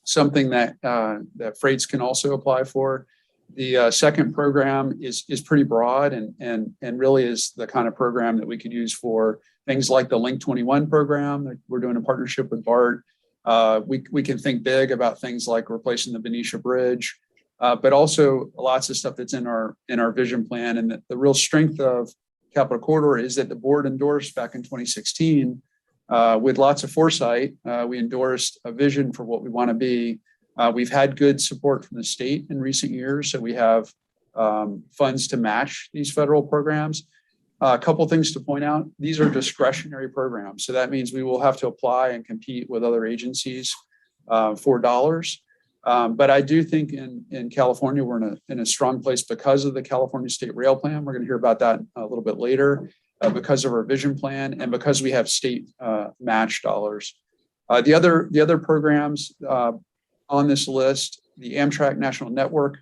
something that freights can also apply for. The second program is pretty broad and really is the kind of program that we could use for things like the Link 21 program that we're doing in partnership with BART. We can think big about things like replacing the Benicia Bridge, but also lots of stuff that's in our vision plan. And the real strength of Capitol Corridor is that the board endorsed back in 2016 with lots of foresight. We endorsed a vision for what we want to be. We've had good support from the state in recent years, so we have funds to match these federal programs. A couple things to point out: these are discretionary programs, so that means we will have to apply and compete with other agencies for dollars. But I do think in California we're in a strong place because of the California State Rail Plan. We're going to hear about that a little bit later. Because of our vision plan and because we have state match dollars. The other programs on this list, the Amtrak National Network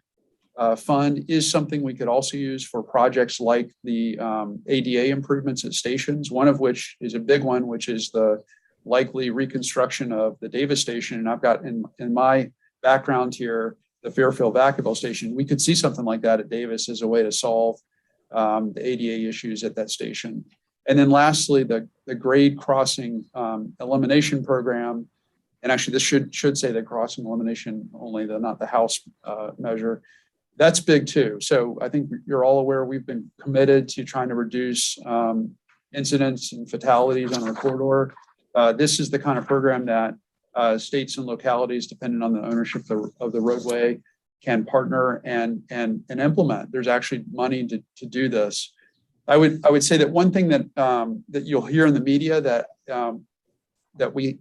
Fund is something we could also use for projects like the ADA improvements at stations, one of which is a big one, which is the likely reconstruction of the Davis station. And I've got in my background here the Fairfield Vacaville station. We could see something like that at Davis as a way to solve the ADA issues at that station. And then lastly, the grade crossing elimination program. And actually, this should say the crossing elimination only, not the House measure. That's big too. So I think you're all aware we've been committed to trying to reduce incidents and fatalities on our corridor. This is the kind of program that states and localities, depending on the ownership of the roadway, can partner and implement. There's actually money to do this. I would say that one thing that that you'll hear in the media that we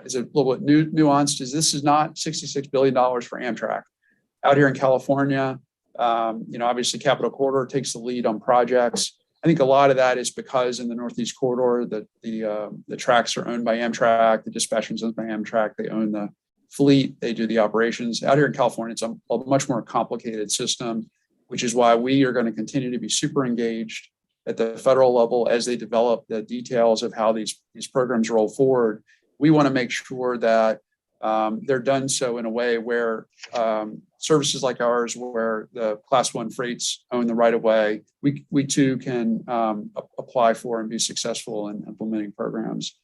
is a little bit nuanced is this is not $66 billion for Amtrak. Out here in California, obviously Capitol Corridor takes the lead on projects. I think a lot of that is because in the Northeast Corridor, the tracks are owned by Amtrak, the dispatching is owned by Amtrak, they own the fleet, they do the operations. Out here in California, it's a much more complicated system, which is why we are going to continue to be super engaged at the federal level as they develop the details of how these programs roll forward. We want to make sure that they're done so in a way where services like ours, where the Class 1 freights own the right of way, we too can apply for and be successful in implementing programs.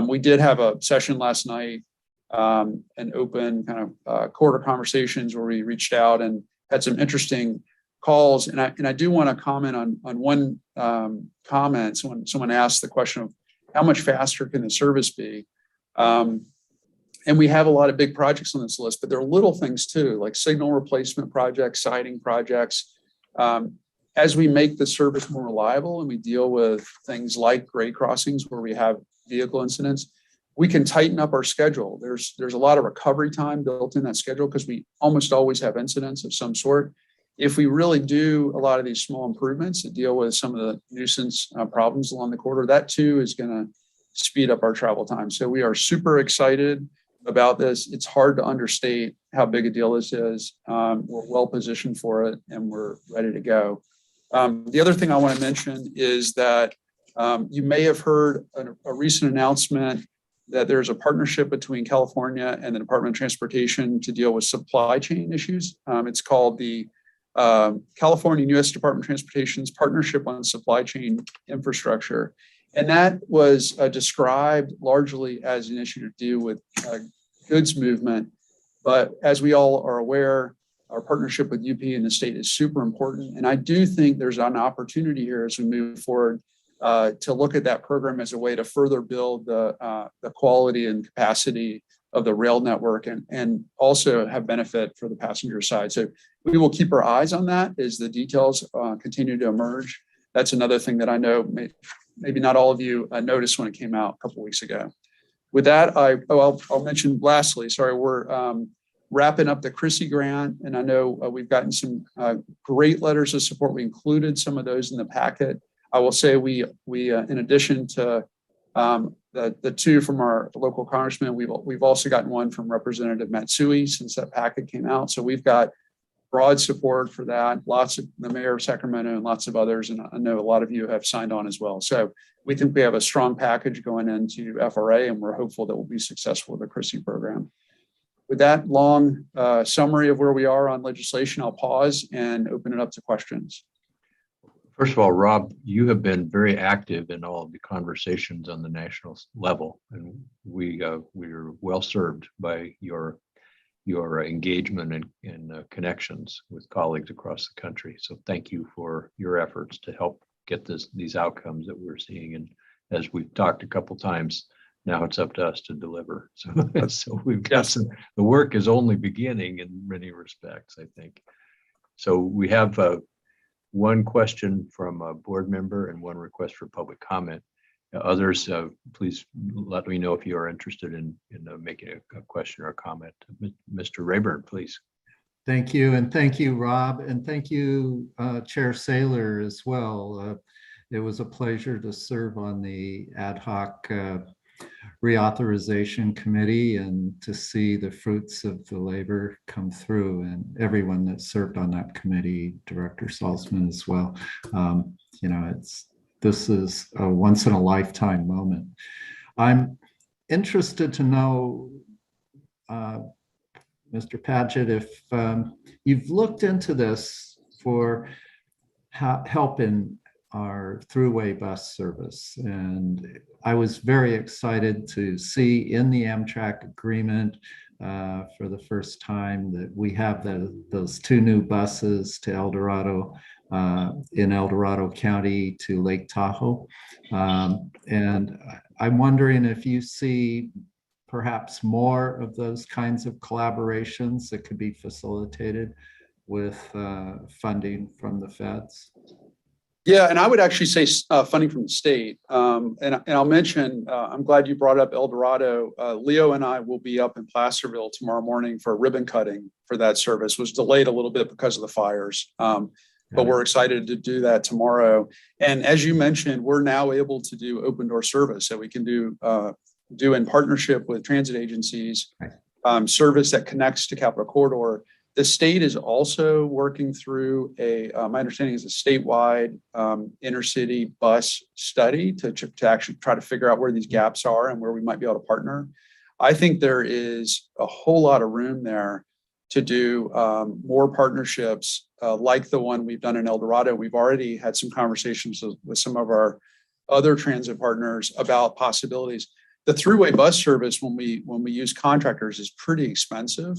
We did have a session last night, an open kind of corridor conversations where we reached out and had some interesting calls. And I do want to comment on one comment. Someone asked the question of how much faster can the service be? And we have a lot of big projects on this list, but there are little things too, like signal replacement projects, siding projects. As we make the service more reliable and we deal with things like grade crossings where we have vehicle incidents, we can tighten up our schedule. There's a lot of recovery time built in that schedule because we almost always have incidents of some sort. If we really do a lot of these small improvements that deal with some of the nuisance problems along the corridor, that too is going to speed up our travel time. So we are super excited about this. It's hard to understate how big a deal this is. We're well positioned for it and we're ready to go. The other thing I want to mention is that you may have heard a recent announcement that there's a partnership between California and the Department of Transportation to deal with supply chain issues. It's called the California and U.S. Department of Transportation's Partnership on Supply Chain Infrastructure. And that was described largely as an issue to do with goods movement. But as we all are aware, our partnership with UP and the state is super important. And I do think there's an opportunity here as we move forward to look at that program as a way to further build the quality and capacity of the rail network and also have benefit for the passenger side. So we will keep our eyes on that as the details continue to emerge. That's another thing that I know maybe not all of you noticed when it came out a couple of weeks ago. With that, I'll mention lastly, sorry, we're wrapping up the Chrissy grant, and I know we've gotten some great letters of support. We included some of those in the packet. I will say we in addition to the two from our local congressman, we've also gotten one from Representative Matsui since that packet came out. So we've got broad support for that. Lots of the mayor of Sacramento and lots of others, and I know a lot of you have signed on as well. So we think we have a strong package going into FRA, and we're hopeful that we'll be successful with the Chrissy program. With that long summary of where we are on legislation, I'll pause and open it up to questions. First of all, Rob, you have been very active in all of the conversations on the national level, and we're well served by your engagement and connections with colleagues across the country. So thank you for your efforts to help get these outcomes that we're seeing. And as we've talked a couple times, now it's up to us to deliver. So we've got the work is only beginning in many respects, I think. So we have one question from a board member and one request for public comment. Others, please let me know if you are interested in making a question or a comment. Mr. Rayburn, please. Thank you. And thank you, Rob. And thank you, Chair Saylor as well. It was a pleasure to serve on the ad hoc reauthorization committee and to see the fruits of the labor come through, and everyone that served on that committee, Director Salzman as well. This is a once in a lifetime moment. I'm interested to know Mr. Paget, if you've looked into this for help in our throughway bus service. And I was very excited to see in the Amtrak agreement for the first time that we have those 2 new buses to El Dorado, in El Dorado County to Lake Tahoe. And I'm wondering if you see perhaps more of those kinds of collaborations that could be facilitated with funding from the feds. Yeah, and I would actually say funding from the state. And I'll mention, I'm glad you brought up El Dorado. Leo and I will be up in Placerville tomorrow morning for a ribbon cutting for that service. It was delayed a little bit because of the fires. But we're excited to do that tomorrow. And as you mentioned, we're now able to do open door service that we can do in partnership with transit agencies, service that connects to Capitol Corridor. The state is also working through my understanding is a statewide intercity bus study to actually try to figure out where these gaps are and where we might be able to partner. I think there is a whole lot of room there to do more partnerships like the one we've done in El Dorado. We've already had some conversations with some of our other transit partners about possibilities. The throughway bus service, when we use contractors, is pretty expensive.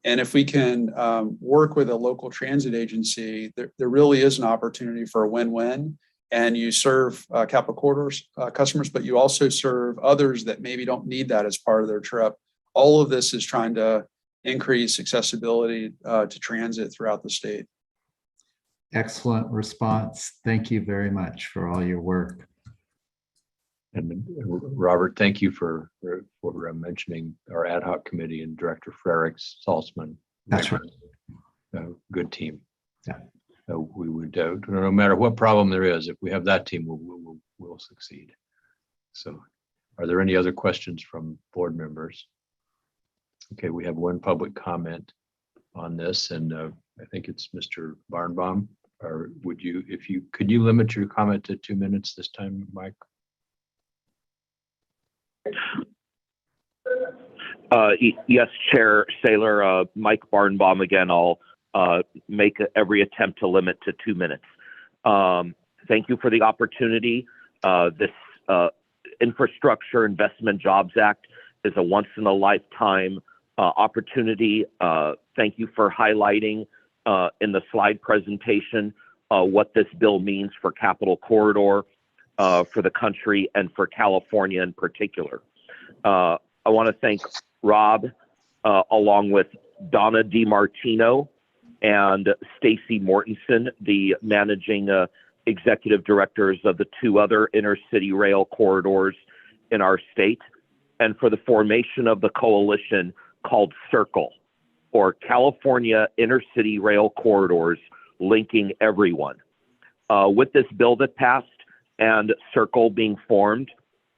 And if we can work with a local transit agency, there really is an opportunity for a win-win. And you serve Capitol Corridor's customers, but you also serve others that maybe don't need that as part of their trip. All of this is trying to increase accessibility to transit throughout the state. Excellent response. Thank you very much for all your work. And Robert, thank you for mentioning our ad hoc committee and Director Frerichs, Salzman. That's right. Good team. Yeah. We would, no matter what problem there is, if we have that team, we'll succeed. So are there any other questions from board members? Okay, we have one public comment on this, and I think it's Mr. Barnbaum. Or could you limit your comment to 2 minutes this time, Mike? Yes, Chair Saylor, Mike Barnbaum again. I'll make every attempt to limit to 2 minutes. Thank you for the opportunity. This Infrastructure Investment Jobs Act is a once-in-a-lifetime opportunity. Thank you for highlighting in the slide presentation what this bill means for Capitol Corridor, for the country, and for California in particular. I want to thank Rob, along with Donna DiMartino and Stacy Mortensen, the managing executive directors of the 2 other intercity rail corridors in our state, and for the formation of the coalition called CIRCLE, or California Intercity Rail Corridors Linking Everyone. With this bill that passed and CIRCLE being formed,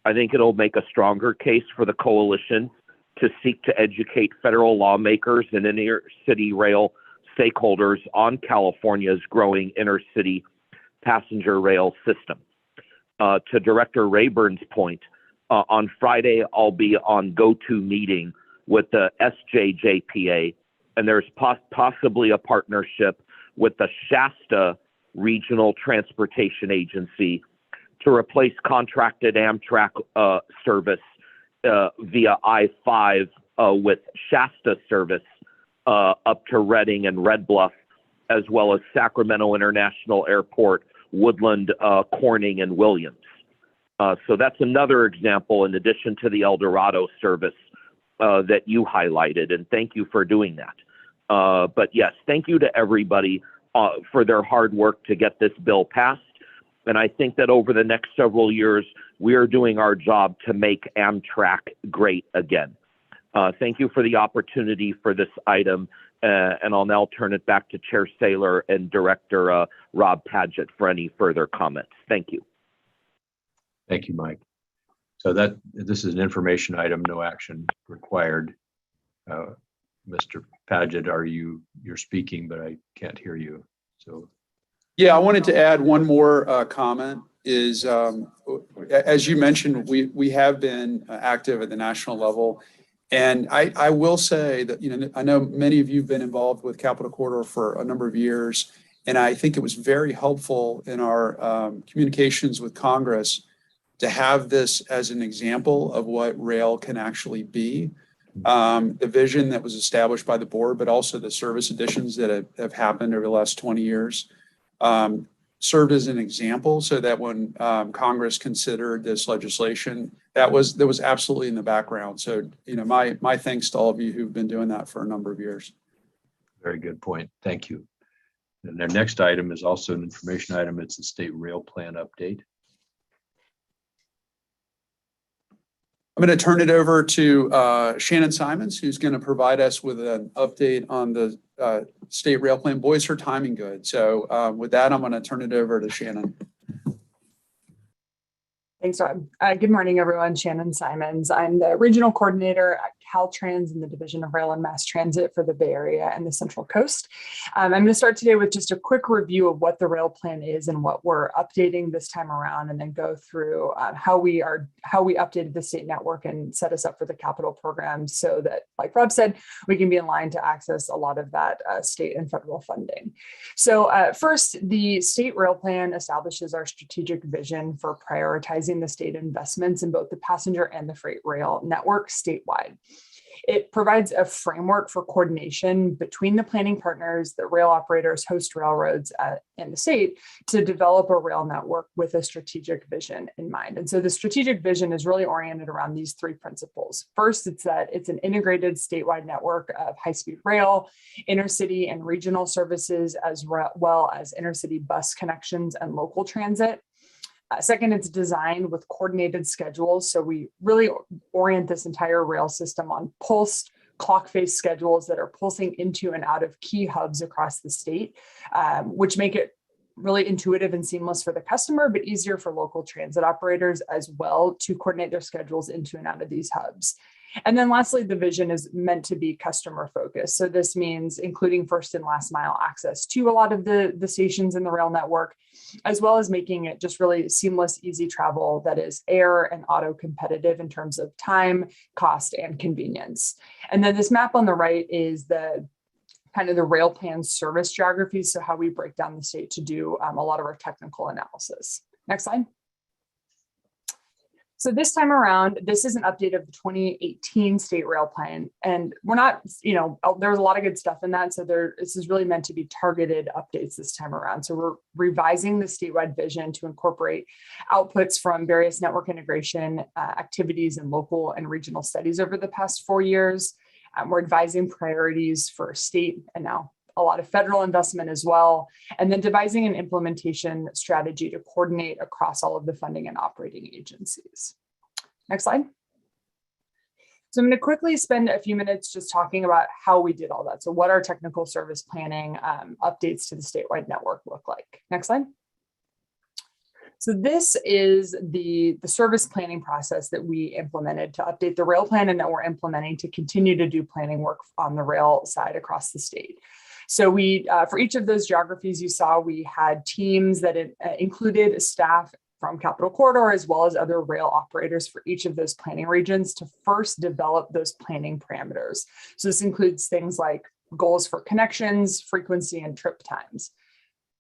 I think it'll make a stronger case for the coalition to seek to educate federal lawmakers and intercity rail stakeholders on California's growing intercity passenger rail system. To Director Rayburn's point, on Friday, I'll be on GoToMeeting with the CCJPA, and there's possibly a partnership with the Shasta Regional Transportation Agency to replace contracted Amtrak service via I-5 with Shasta service up to Redding and Red Bluff, as well as Sacramento International Airport, Woodland, Corning, and Williams. So that's another example in addition to the El Dorado service that you highlighted, and thank you for doing that. But yes, thank you to everybody for their hard work to get this bill passed. And I think that over the next several years, we are doing our job to make Amtrak great again. Thank you for the opportunity for this item, and I'll now turn it back to Chair Saylor and Director Rob Paget for any further comments. Thank you. Thank you, Mike. So this is an information item, no action required. Mr. Paget, you're speaking, but I can't hear you. So. Yeah, I wanted to add one more comment is, as you mentioned, we have been active at the national level. And I will say that, I know many of you have been involved with Capital Corridor for a number of years, and I think it was very helpful in our communications with Congress to have this as an example of what rail can actually be. The vision that was established by the board, but also the service additions that have happened over the last 20 years, served as an example so that when Congress considered this legislation, that was absolutely in the background. So, my thanks to all of you who've been doing that for a number of years. Very good point. Thank you. And our next item is also an information item. It's the state rail plan update. I'm going to turn it over to Shannon Simons, who's going to provide us with an update on the state rail plan. Boy, is her timing good. So with that, I'm going to turn it over to Shannon. Thanks, Rob. Good morning, everyone. Shannon Simons. I'm the regional coordinator at Caltrans in the Division of Rail and Mass Transit for the Bay Area and the Central Coast. I'm going to start today with just a quick review of what the rail plan is and what we're updating this time around, and then go through how we updated the state network and set us up for the capital program so that, like Rob said, we can be in line to access a lot of that state and federal funding. So first, the state rail plan establishes our strategic vision for prioritizing the state investments in both the passenger and the freight rail network statewide. It provides a framework for coordination between the planning partners, the rail operators, host railroads, and the state to develop a rail network with a strategic vision in mind. And so the strategic vision is really oriented around these three principles. First, it's that it's an integrated statewide network of high-speed rail, intercity and regional services, as well as intercity bus connections and local transit. Second, it's designed with coordinated schedules. So we really orient this entire rail system on pulsed clock-face schedules that are pulsing into and out of key hubs across the state, which make it really intuitive and seamless for the customer, but easier for local transit operators as well to coordinate their schedules into and out of these hubs. And then lastly, the vision is meant to be customer focused. So this means including first and last mile access to a lot of the stations in the rail network, as well as making it just really seamless, easy travel that is air and auto competitive in terms of time, cost, and convenience. And then this map on the right is the kind of the rail plan service geography. So how we break down the state to do a lot of our technical analysis. Next slide. So this time around, this is an update of the 2018 state rail plan. And we're not, there's a lot of good stuff in that. So this is really meant to be targeted updates this time around. So we're revising the statewide vision to incorporate outputs from various network integration activities and local and regional studies over the past 4 years. We're advising priorities for state and now a lot of federal investment as well, and then devising an implementation strategy to coordinate across all of the funding and operating agencies. Next slide. So I'm going to quickly spend a few minutes just talking about how we did all that. So what our technical service planning updates to the statewide network look like. Next slide. So this is the service planning process that we implemented to update the rail plan and that we're implementing to continue to do planning work on the rail side across the state. So we, for each of those geographies you saw, we had teams that included staff from Capital Corridor as well as other rail operators for each of those planning regions to first develop those planning parameters. So this includes things like goals for connections, frequency, and trip times.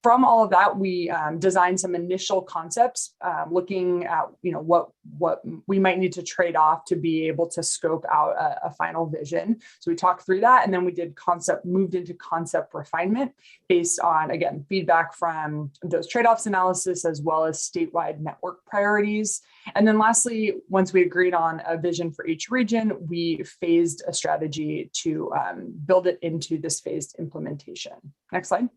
From all of that, we designed some initial concepts, looking at what we might need to trade off to be able to scope out a final vision. So we talked through that, and then we moved into concept refinement based on, again, feedback from those trade-offs analysis as well as statewide network priorities. And then lastly, once we agreed on a vision for each region, we phased a strategy to build it into this phased implementation. Next slide.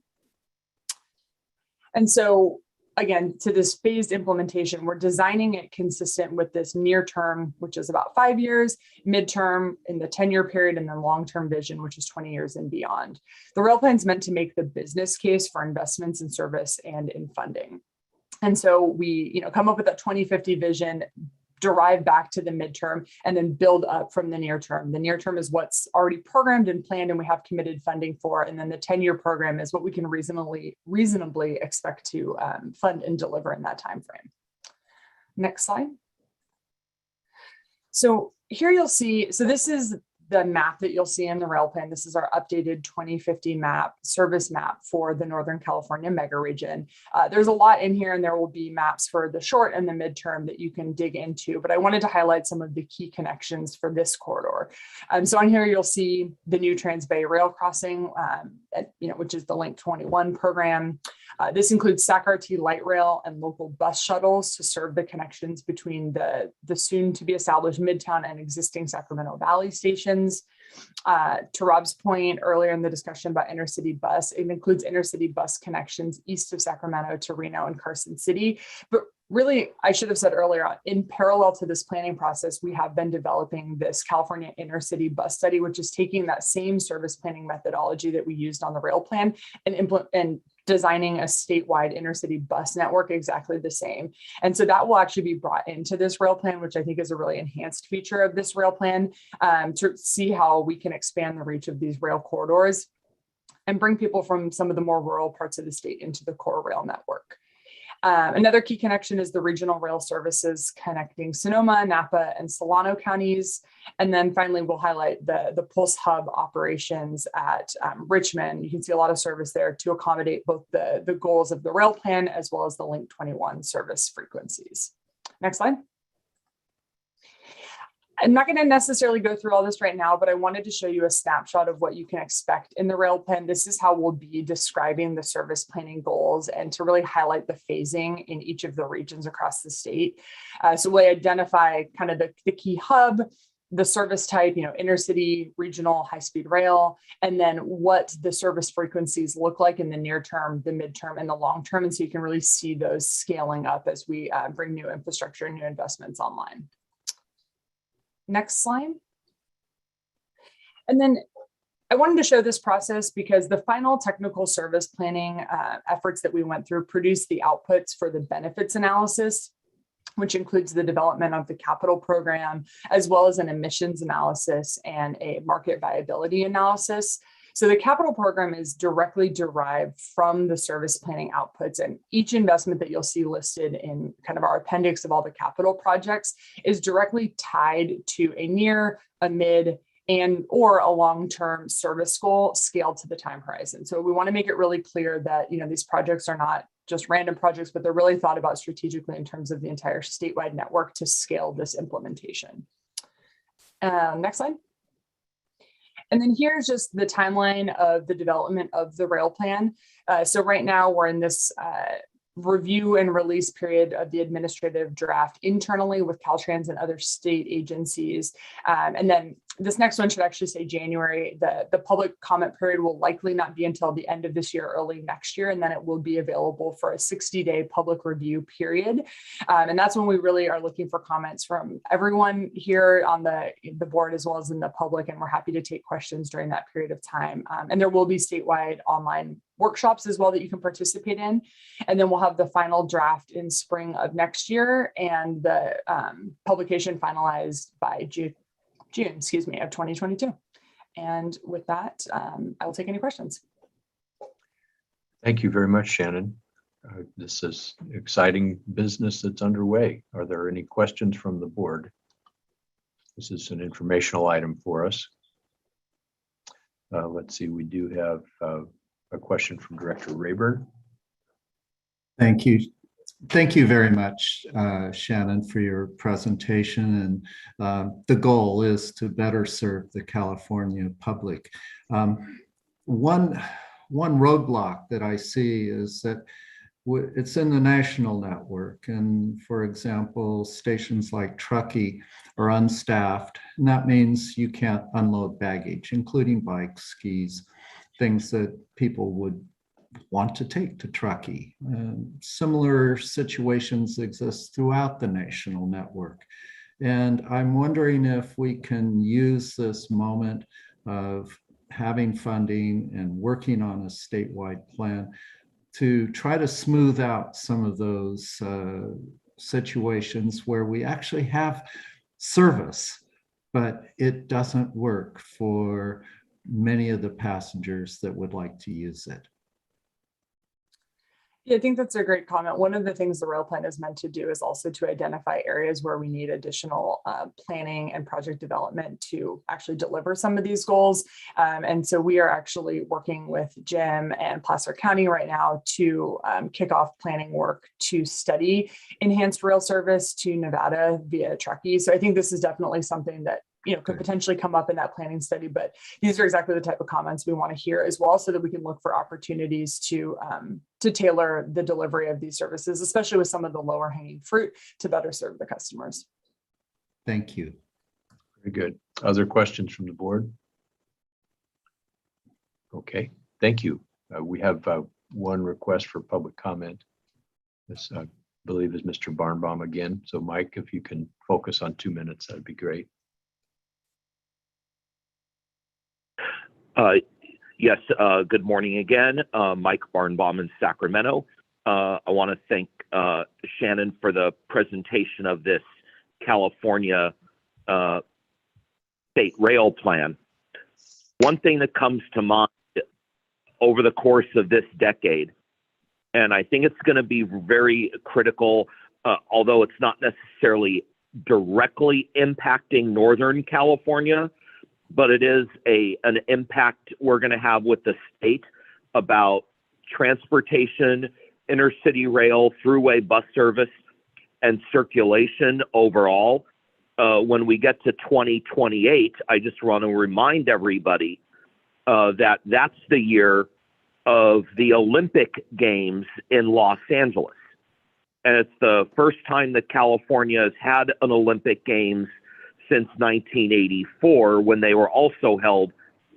And so again, to this phased implementation, we're designing it consistent with this near term, which is about 5 years, midterm in the 10-year period, and then long-term vision, which is 20 years and beyond. The rail plan is meant to make the business case for investments in service and in funding. And so we come up with that 2050 vision, derive back to the midterm, and then build up from the near term. The near term is what's already programmed and planned and we have committed funding for. And then the 10-year program is what we can reasonably expect to fund and deliver in that time frame. Next slide. So here you'll see, so this is the map that you'll see in the rail plan. This is our updated 2050 service map for the Northern California mega region. There's a lot in here, and there will be maps for the short and the midterm that you can dig into, but I wanted to highlight some of the key connections for this corridor. So on here, you'll see the new Trans-Bay Rail crossing, which is the Link 21 program. This includes SAC-RT light rail and local bus shuttles to serve the connections between the soon to be established Midtown and existing Sacramento Valley stations. To Rob's point earlier in the discussion about intercity bus, it includes intercity bus connections east of Sacramento to Reno and Carson City. But really, I should have said earlier, in parallel to this planning process, we have been developing this California intercity bus study, which is taking that same service planning methodology that we used on the rail plan and designing a statewide intercity bus network exactly the same. And so that will actually be brought into this rail plan, which I think is a really enhanced feature of this rail plan, to see how we can expand the reach of these rail corridors and bring people from some of the more rural parts of the state into the core rail network. Another key connection is the regional rail services connecting Sonoma, Napa, and Solano counties. And then finally, we'll highlight the Pulse Hub operations at Richmond. You can see a lot of service there to accommodate both the goals of the rail plan as well as the Link 21 service frequencies. Next slide. I'm not going to necessarily go through all this right now, but I wanted to show you a snapshot of what you can expect in the rail plan. This is how we'll be describing the service planning goals and to really highlight the phasing in each of the regions across the state. So we'll identify kind of the key hub, the service type, intercity, regional, high-speed rail, and then what the service frequencies look like in the near term, the midterm, and the long term. And so you can really see those scaling up as we bring new infrastructure and new investments online. Next slide. And then I wanted to show this process because the final technical service planning efforts that we went through produced the outputs for the benefits analysis, which includes the development of the capital program, as well as an emissions analysis and a market viability analysis. So the capital program is directly derived from the service planning outputs, and each investment that you'll see listed in kind of our appendix of all the capital projects is directly tied to a near, a mid, and or a long-term service goal scaled to the time horizon. So we want to make it really clear that these projects are not just random projects, but they're really thought about strategically in terms of the entire statewide network to scale this implementation. Next slide. And then here's just the timeline of the development of the rail plan. So right now we're in this review and release period of the administrative draft internally with Caltrans and other state agencies. And then this next one should actually say January. The public comment period will likely not be until the end of this year, early next year, and then it will be available for a 60-day public review period. And that's when we really are looking for comments from everyone here on the board as well as in the public, and we're happy to take questions during that period of time. And there will be statewide online workshops as well that you can participate in. And then we'll have the final draft in spring of next year and the publication finalized by June, of 2022. And with that, I will take any questions. Thank you very much, Shannon. This is exciting business that's underway. Are there any questions from the board? This is an informational item for us. Let's see, we do have a question from Director Rayburn. Thank you. Thank you very much, Shannon, for your presentation. And the goal is to better serve the California public. One roadblock that I see is that it's in the national network. And for example, stations like Truckee are unstaffed. And that means you can't unload baggage, including bikes, skis, things that people would want to take to Truckee. Similar situations exist throughout the national network. And I'm wondering if we can use this moment of having funding and working on a statewide plan to try to smooth out some of those situations where we actually have service, but it doesn't work for many of the passengers that would like to use it. Yeah, I think that's a great comment. One of the things the rail plan is meant to do is also to identify areas where we need additional planning and project development to actually deliver some of these goals. And so we are actually working with Jim and Placer County right now to kick off planning work to study enhanced rail service to Nevada via Truckee. So I think this is definitely something that could potentially come up in that planning study, but these are exactly the type of comments we want to hear as well, so that we can look for opportunities to tailor the delivery of these services, especially with some of the lower hanging fruit, to better serve the customers. Thank you. Very good. Other questions from the board? Okay, thank you. We have one request for public comment. This, I believe, is Mr. Barnbaum again. So Mike, if you can focus on 2 minutes, that'd be great. Yes, good morning again. Mike Barnbaum in Sacramento. I want to thank Shannon for the presentation of this California state rail plan. One thing that comes to mind over the course of this decade, and I think it's going to be very critical, although it's not necessarily directly impacting Northern California, but it is an impact we're going to have with the state about transportation, intercity rail, throughway bus service, and circulation overall. When we get to 2028, I just want to remind everybody that that's the year of the Olympic Games in Los Angeles. And it's the first time that California has had an Olympic Games since 1984, when they were also held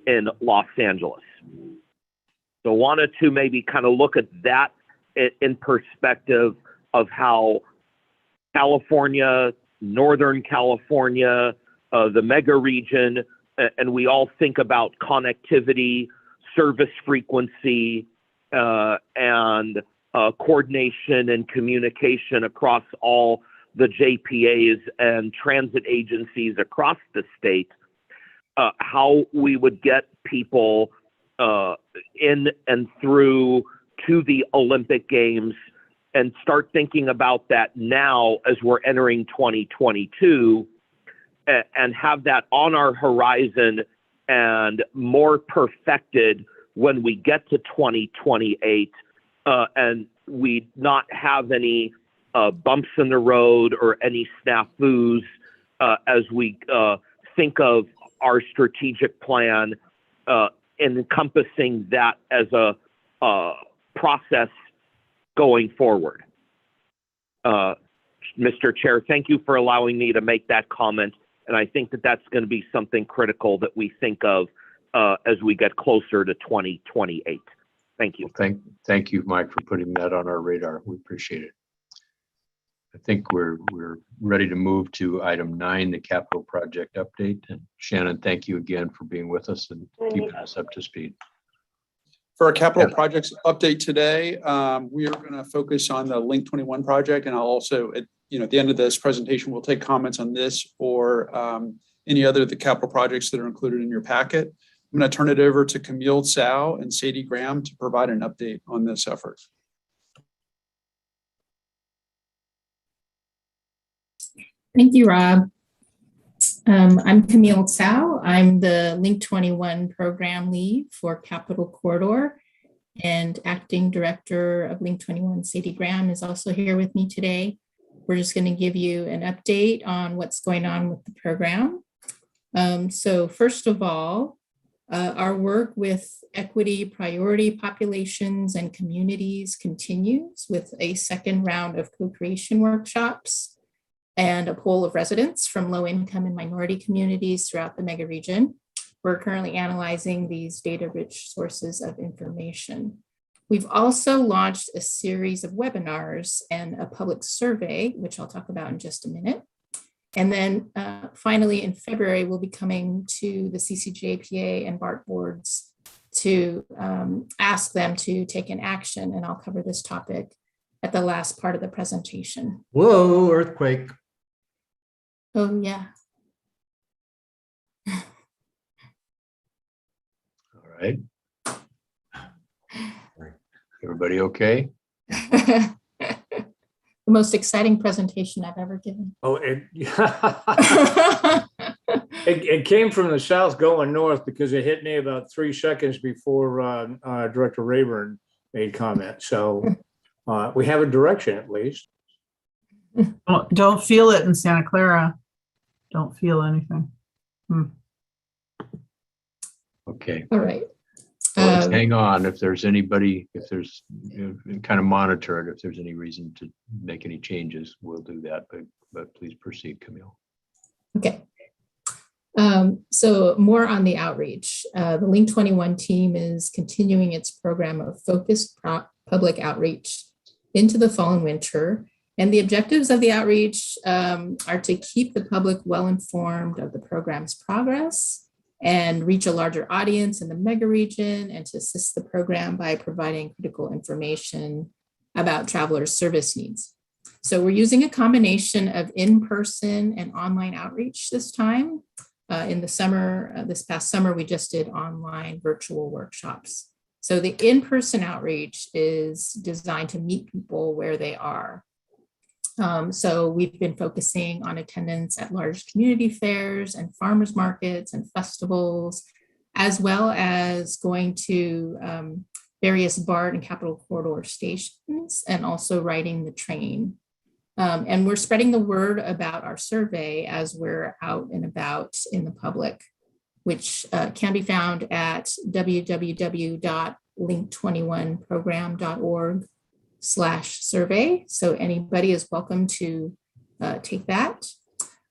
in Los Angeles. So wanted to maybe kind of look at that in perspective of how California, Northern California, the mega region, and we all think about connectivity, service frequency, and coordination and communication across all the JPAs and transit agencies across the state, how we would get people in and through to the Olympic Games, and start thinking about that now as we're entering 2022, and have that on our horizon and more perfected when we get to 2028, and we not have any bumps in the road or any snafus as we think of our strategic plan, encompassing that as a process going forward. Mr. Chair, thank you for allowing me to make that comment. And I think that that's going to be something critical that we think of as we get closer to 2028. Thank you. Thank you, Mike, for putting that on our radar. We appreciate it. I think we're ready to move to item 9, the capital project update. And Shannon, thank you again for being with us and keeping us up to speed. For our capital projects update today, we are going to focus on the Link 21 project, and I'll also, at the end of this presentation, we'll take comments on this or any other of the capital projects that are included in your packet. I'm going to turn it over to Camille Tsao and Sadie Graham to provide an update on this effort. Thank you, Rob. I'm Camille Tsao. I'm the Link 21 program lead for Capital Corridor, and acting director of Link 21, Sadie Graham, is also here with me today. We're just going to give you an update on what's going on with the program. So first of all, our work with equity priority populations and communities continues with a second round of co-creation workshops and a poll of residents from low-income and minority communities throughout the mega region. We're currently analyzing these data-rich sources of information. We've also launched a series of webinars and a public survey, which I'll talk about in just a minute. And then finally, in February, we'll be coming to the CCJPA and BART boards to ask them to take an action, and I'll cover this topic at the last part of the presentation. Whoa, earthquake. Oh, yeah. All right. Everybody okay? The most exciting presentation I've ever given. Oh, it came from the south going north because it hit me about 3 seconds before Director Rayburn made comment. So we have a direction at least. Don't feel it in Santa Clara. Don't feel anything. Okay. All right. So let's hang on. If there's anybody, if there's kind of monitor it, if there's any reason to make any changes, we'll do that. But please proceed, Camille. Okay. So more on the outreach. The Link 21 team is continuing its program of focused public outreach into the fall and winter. And the objectives of the outreach are to keep the public well informed of the program's progress and reach a larger audience in the mega region, and to assist the program by providing critical information about travelers' service needs. So we're using a combination of in-person and online outreach this time. In the summer, this past summer, we just did online virtual workshops. So the in-person outreach is designed to meet people where they are. So we've been focusing on attendance at large community fairs and farmers markets and festivals, as well as going to various BART and Capital Corridor stations, and also riding the train. And we're spreading the word about our survey as we're out and about in the public, which can be found at www.link21program.org/survey. So anybody is welcome to take that.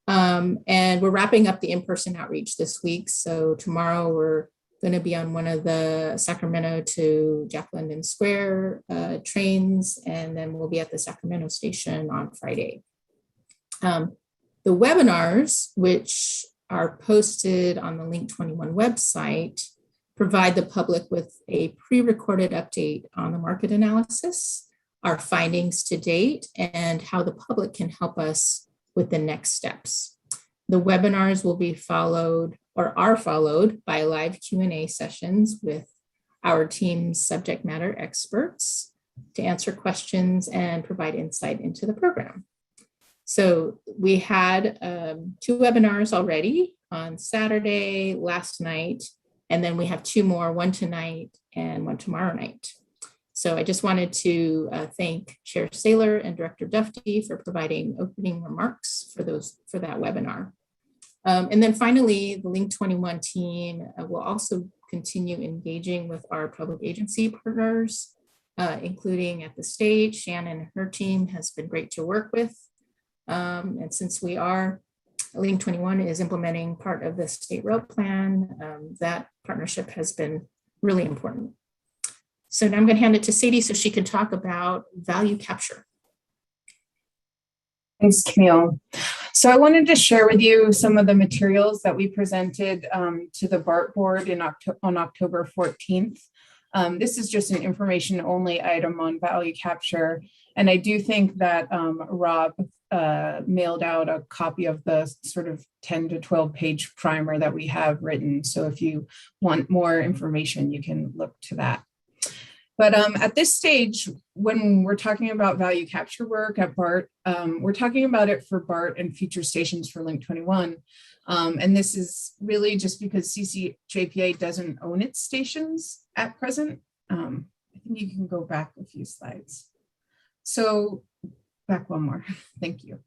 And we're wrapping up the in-person outreach this week. So tomorrow we're going to be on one of the Sacramento to Jack London Square trains, and then we'll be at the Sacramento station on Friday. The webinars, which are posted on the Link 21 website, provide the public with a pre-recorded update on the market analysis, our findings to date, and how the public can help us with the next steps. The webinars will be followed, or are followed, by live Q&A sessions with our team's subject matter experts to answer questions and provide insight into the program. So we had 2 webinars already on Saturday, last night, and then we have 2 more, one tonight and one tomorrow night. So I just wanted to thank Chair Saylor and Director Dufty for providing opening remarks for that webinar. And then finally, the Link 21 team will also continue engaging with our public agency partners, including at the state. Shannon and her team has been great to work with. And since Link 21 is implementing part of the state rail plan, that partnership has been really important. So now I'm going to hand it to Sadie so she can talk about value capture. Thanks, Camille. So I wanted to share with you some of the materials that we presented to the BART board on October 14th. This is just an information only item on value capture. And I do think that Rob mailed out a copy of the sort of 10 to 12 page primer that we have written. So if you want more information, you can look to that. But at this stage, when we're talking about value capture work at BART, we're talking about it for BART and future stations for Link 21. And this is really just because CCJPA doesn't own its stations at present. I think you can go back a few slides. So back one more, thank you.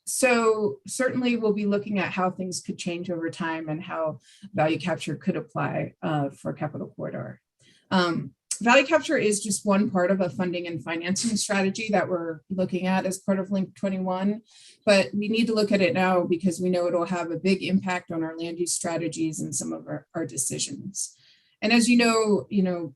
So certainly we'll be looking at how things could change over time and how value capture could apply for Capital Corridor. Value capture is just one part of a funding and financing strategy that we're looking at as part of Link 21, but we need to look at it now because we know it'll have a big impact on our land use strategies and some of our decisions. And as you know,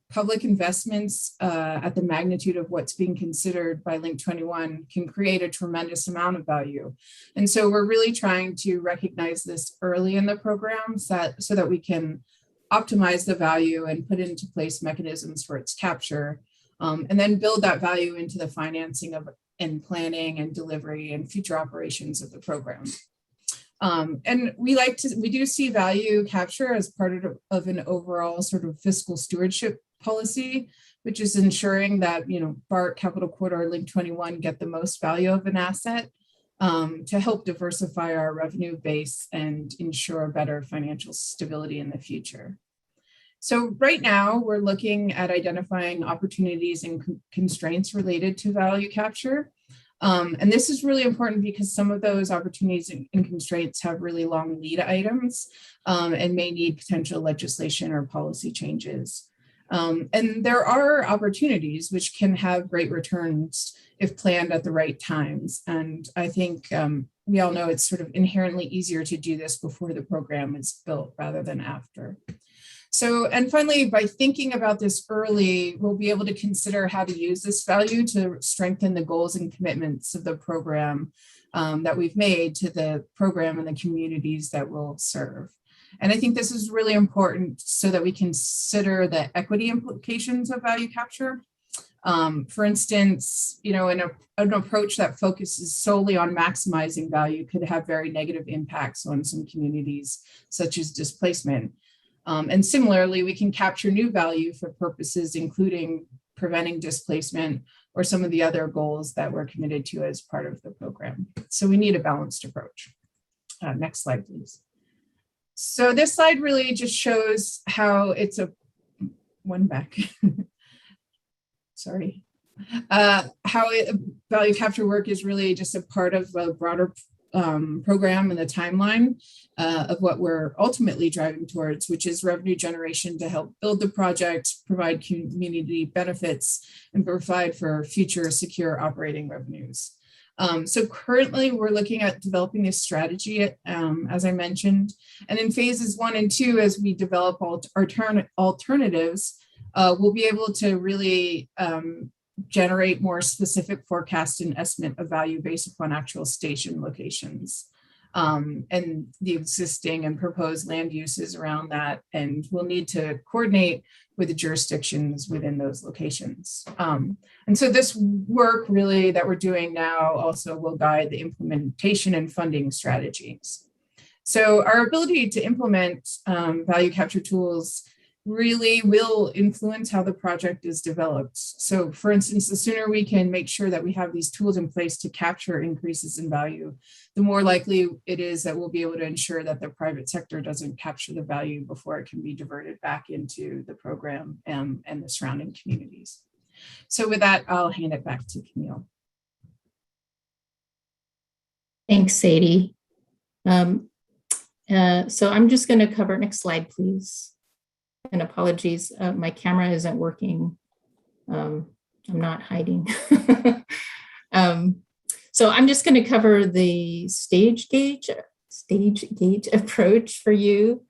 public investments at the magnitude of what's being considered by Link 21 can create a tremendous amount of value. And so we're really trying to recognize this early in the program so that we can optimize the value and put into place mechanisms for its capture, and then build that value into the financing and planning and delivery and future operations of the program. And we do see value capture as part of an overall sort of fiscal stewardship policy, which is ensuring that, BART, Capital Corridor, Link 21 get the most value of an asset to help diversify our revenue base and ensure better financial stability in the future. So right now we're looking at identifying opportunities and constraints related to value capture. And this is really important because some of those opportunities and constraints have really long lead items and may need potential legislation or policy changes. And there are opportunities which can have great returns if planned at the right times. And I think we all know it's sort of inherently easier to do this before the program is built rather than after. So, and finally, by thinking about this early, we'll be able to consider how to use this value to strengthen the goals and commitments of the program that we've made to the program and the communities that we'll serve. And I think this is really important so that we consider the equity implications of value capture. For instance, an approach that focuses solely on maximizing value could have very negative impacts on some communities, such as displacement. And similarly, we can capture new value for purposes including preventing displacement or some of the other goals that we're committed to as part of the program. So we need a balanced approach. Next slide, please. So this slide really just shows how it's sorry. Value capture work is really just a part of a broader program and the timeline of what we're ultimately driving towards, which is revenue generation to help build the project, provide community benefits, and provide for future secure operating revenues. So currently we're looking at developing this strategy, as I mentioned, and in phases 1 and 2, as we develop alternatives, we'll be able to really generate more specific forecast and estimate of value based upon actual station locations and the existing and proposed land uses around that. And we'll need to coordinate with the jurisdictions within those locations. And so this work really that we're doing now also will guide the implementation and funding strategies. So our ability to implement value capture tools really will influence how the project is developed. So for instance, the sooner we can make sure that we have these tools in place to capture increases in value, the more likely it is that we'll be able to ensure that the private sector doesn't capture the value before it can be diverted back into the program and the surrounding communities. So with that, I'll hand it back to Camille. Thanks, Sadie. So I'm just going to cover, next slide, please. And apologies, my camera isn't working. I'm not hiding. So I'm just going to cover the stage gate approach for you.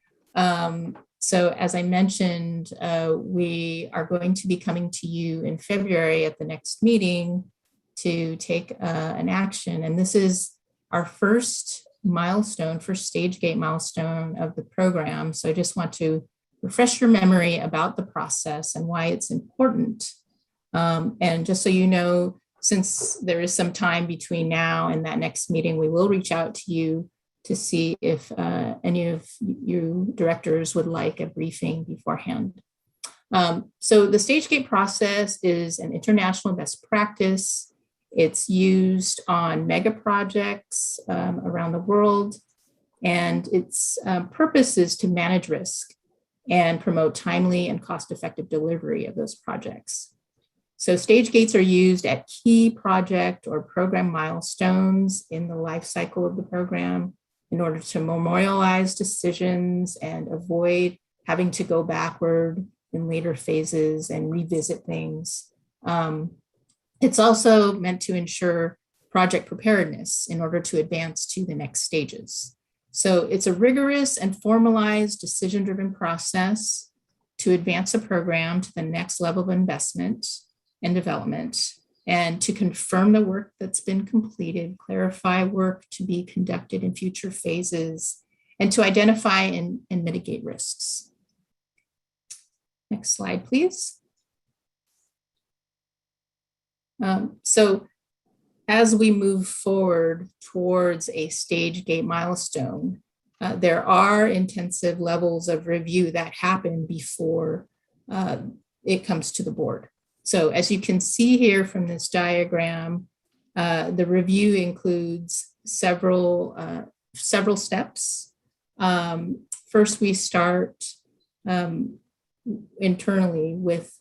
So as I mentioned, we are going to be coming to you in February at the next meeting to take an action. And this is our first stage gate milestone of the program. So I just want to refresh your memory about the process and why it's important. And just so you know, since there is some time between now and that next meeting, we will reach out to you to see if any of you directors would like a briefing beforehand. So the stage gate process is an international best practice. It's used on mega projects around the world, and its purpose is to manage risk and promote timely and cost-effective delivery of those projects. So stage gates are used at key project or program milestones in the life cycle of the program in order to memorialize decisions and avoid having to go backward in later phases and revisit things. It's also meant to ensure project preparedness in order to advance to the next stages. So it's a rigorous and formalized decision-driven process to advance a program to the next level of investment and development, and to confirm the work that's been completed, clarify work to be conducted in future phases, and to identify and mitigate risks. Next slide, please. So as we move forward towards a stage gate milestone, there are intensive levels of review that happen before it comes to the board. So as you can see here from this diagram, the review includes several steps. First, we start internally with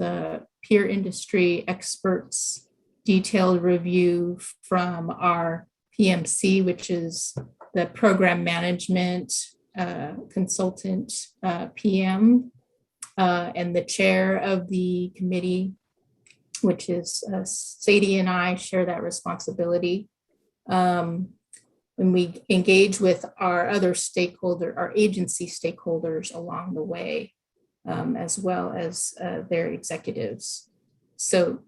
peer industry experts, detailed review from our PMC, which is the program management consultant PM, and the chair of the committee, which is Sadie, and I share that responsibility. And we engage with our other our agency stakeholders along the way, as well as their executives. So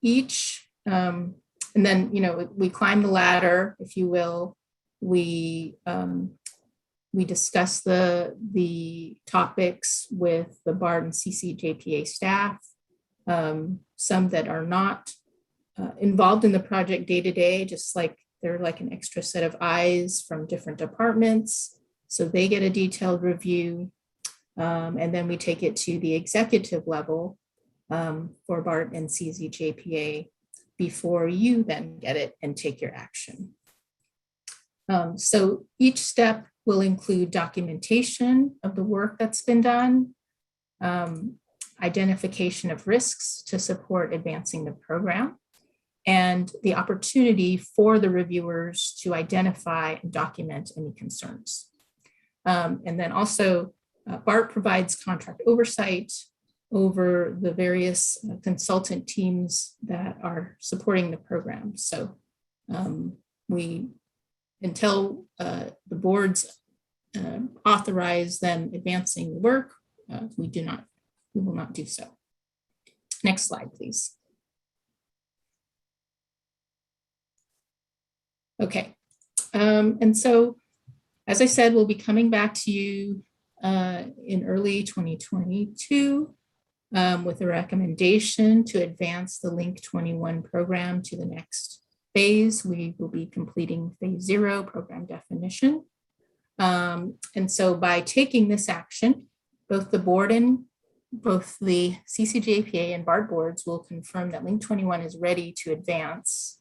each, and then, we climb the ladder, if you will. We discuss the topics with the BART and CCJPA staff, some that are not involved in the project day to day, just like they're like an extra set of eyes from different departments. So they get a detailed review. And then we take it to the executive level for BART and CCJPA before you then get it and take your action. So each step will include documentation of the work that's been done, identification of risks to support advancing the program, and the opportunity for the reviewers to identify and document any concerns. And then also, BART provides contract oversight over the various consultant teams that are supporting the program. So until the boards authorize them advancing the work, we will not do so. Next slide, please. Okay, and so, as I said, we'll be coming back to you in early 2022 with a recommendation to advance the Link 21 program to the next phase. We will be completing phase 0, program definition. And so by taking this action, both the board and both the CCJPA and BART boards will confirm that Link 21 is ready to advance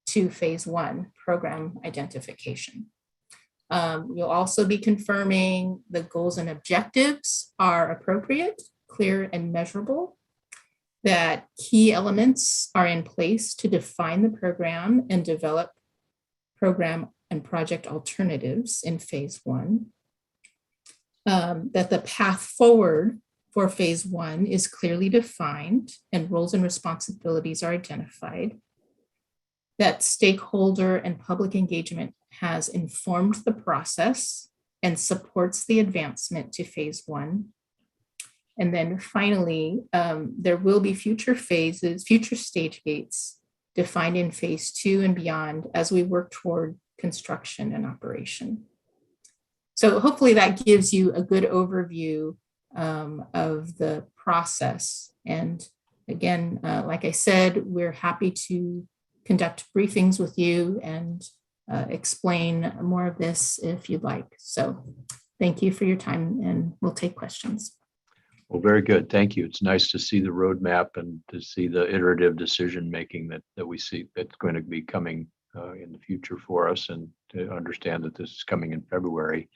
to phase 1, program identification. You'll also be confirming the goals and objectives are appropriate, clear, and measurable, that key elements are in place to define the program and develop program and project alternatives in phase 1, that the path forward for phase 1 is clearly defined and roles and responsibilities are identified, that stakeholder and public engagement has informed the process and supports the advancement to phase 1. And then finally, there will be future phases, future stage gates defined in phase 2 and beyond as we work toward construction and operation. So hopefully that gives you a good overview of the process. And again, like I said, we're happy to conduct briefings with you and explain more of this if you'd like. So thank you for your time, and we'll take questions. Well, very good. Thank you. It's nice to see the roadmap and to see the iterative decision making that we see that's going to be coming in the future for us, and to understand that this is coming in February.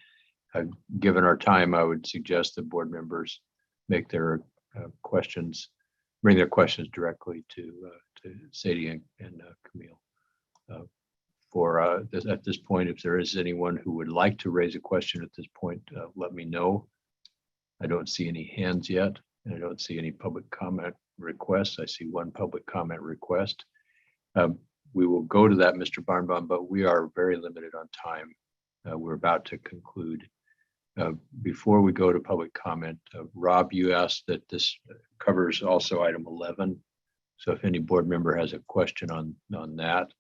Given our time, I would suggest that board members make their questions, bring their questions directly to Sadie and Camille. At this point, if there is anyone who would like to raise a question at this point, let me know. I don't see any hands yet, and I don't see any public comment requests. I see one public comment request. We will go to that, Mr. Barnbaum, but we are very limited on time. We're about to conclude. Before we go to public comment, Rob, you asked that this covers also item 11. So if any board member has a question on that,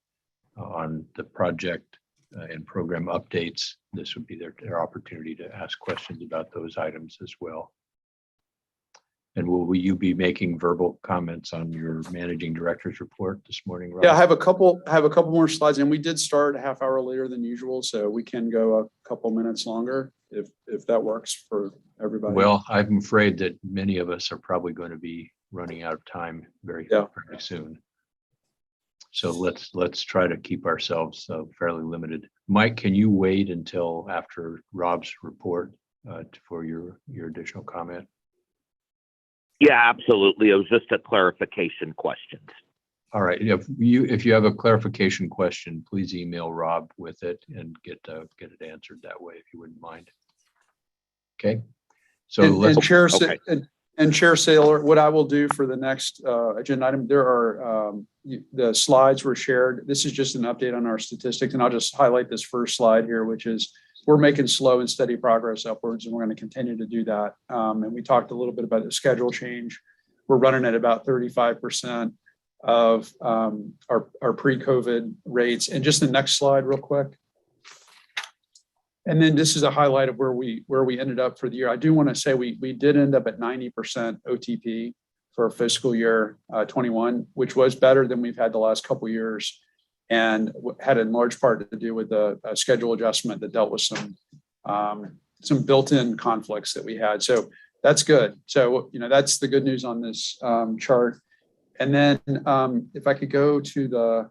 on the project and program updates, this would be their opportunity to ask questions about those items as well. And will you be making verbal comments on your managing director's report this morning, Rob? Yeah, I have a couple more slides, and we did start a half hour later than usual, so we can go a couple minutes longer if that works for everybody. Well, I'm afraid that many of us are probably going to be running out of time very soon. So let's try to keep ourselves fairly limited. Mike, can you wait until after Rob's report for your additional comment? Yeah, absolutely. It was just a clarification question. All right. If you have a clarification question, please email Rob with it and get it answered that way, if you wouldn't mind. Okay. So and Chair Saylor, what I will do for the next agenda item, there are the slides were shared. This is just an update on our statistics, and I'll just highlight this first slide here, which is we're making slow and steady progress upwards, and we're going to continue to do that. And we talked a little bit about the schedule change. We're running at about 35% of our pre-COVID rates. And just the next slide real quick. And then this is a highlight of where we ended up for the year. I do want to say we did end up at 90% OTP for fiscal year 21, which was better than we've had the last couple of years, and had in large part to do with a schedule adjustment that dealt with some built-in conflicts that we had. So that's good. So, that's the good news on this chart. And then if I could go to the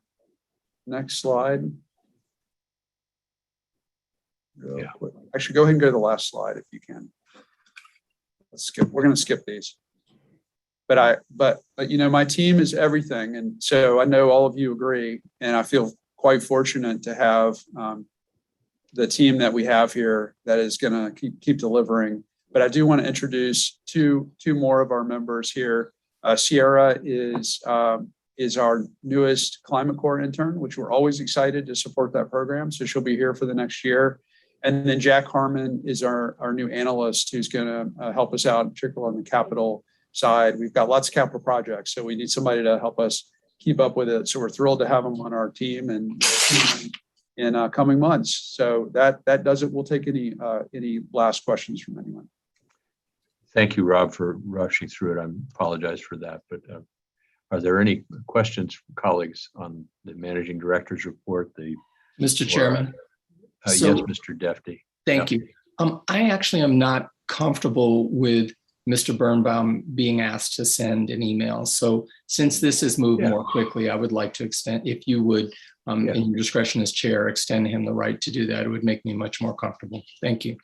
next slide. Yeah. Actually, go ahead and go to the last slide if you can. We're going to skip these. But my team is everything. And so I know all of you agree, and I feel quite fortunate to have the team that we have here that is going to keep delivering. But I do want to introduce two more of our members here. Sierra is our newest Climate Corps intern, which we're always excited to support that program. So she'll be here for the next year. And then Jack Harmon is our new analyst who's going to help us out, particularly on the capital side. We've got lots of capital projects, so we need somebody to help us keep up with it. So we're thrilled to have them on our team and in coming months. So that does it. We'll take any last questions from anyone. Thank you, Rob, for rushing through it. I apologize for that, but are there any questions from colleagues on the managing director's report? Mr. Chairman. Yes, Mr. Defty. Thank you. I actually am not comfortable with Mr. Birnbaum being asked to send an email. So since this has moved more quickly, I would like to extend, if you would, in your discretion as chair, extend him the right to do that. It would make me much more comfortable. Thank you.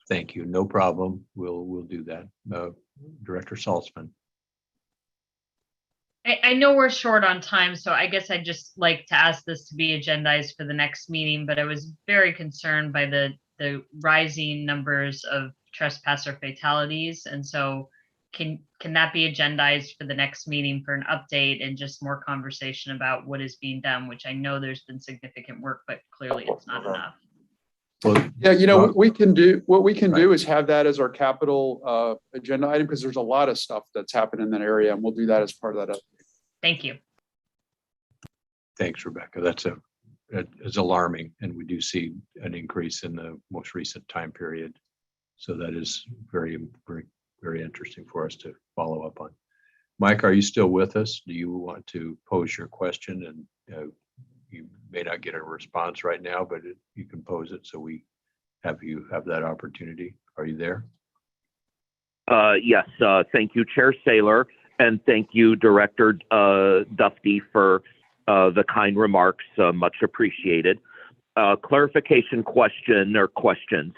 Thank you. No problem. We'll do that. Director Saltzman. I know we're short on time, so I guess I'd just like to ask this to be agendized for the next meeting, but I was very concerned by the rising numbers of trespasser fatalities. And so can that be agendized for the next meeting for an update and just more conversation about what is being done, which I know there's been significant work, but clearly it's not enough. Well, yeah, what we can do is have that as our capital agenda item, because there's a lot of stuff that's happened in that area, and we'll do that as part of that update. Thank you. Thanks, Rebecca. That is alarming, and we do see an increase in the most recent time period. So that is very, very, very interesting for us to follow up on. Mike, are you still with us? Do you want to pose your question? And you may not get a response right now, but you can pose it so we have that opportunity. Are you there? Yes. Thank you, Chair Saylor. And thank you, Director Dufty, for the kind remarks. Much appreciated. Clarification question or questions.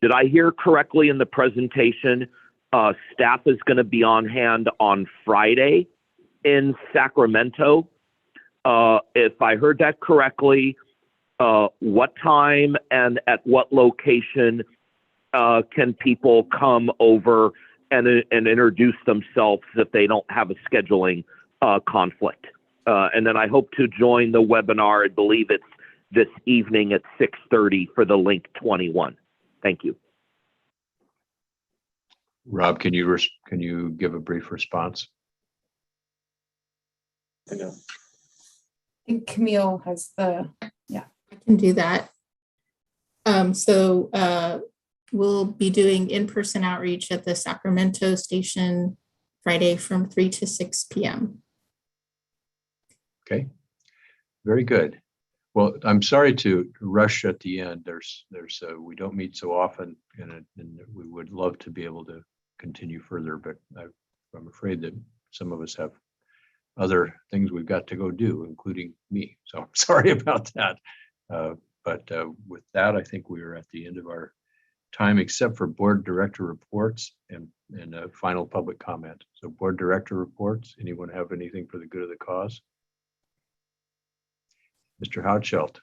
Did I hear correctly in the presentation, staff is going to be on hand on Friday in Sacramento? If I heard that correctly, what time and at what location can people come over and introduce themselves if they don't have a scheduling conflict? And then I hope to join the webinar. I believe it's this evening at 6:30 for the link 21. Thank you. Rob, can you give a brief response? I think Camille has I can do that. We'll be doing in-person outreach at the Sacramento station Friday from 3 to 6 p.m. Okay, very good. Well, I'm sorry to rush at the end. We don't meet so often, and we would love to be able to continue further, but I'm afraid that some of us have other things we've got to go do, including me. So I'm sorry about that. But with that, I think we are at the end of our time, except for board director reports and a final public comment. So board director reports, anyone have anything for the good of the cause? Mr. Houtschelt.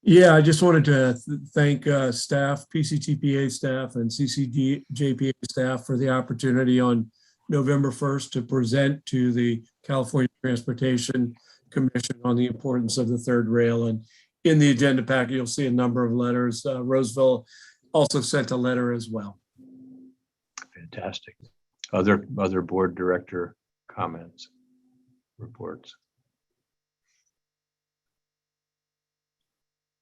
Yeah, I just wanted to thank staff, PCTPA staff and CCJPA staff for the opportunity on November 1st to present to the California Transportation Commission on the importance of the third rail. And in the agenda packet, you'll see a number of letters. Roseville also sent a letter as well. Fantastic. Other board director comments, reports?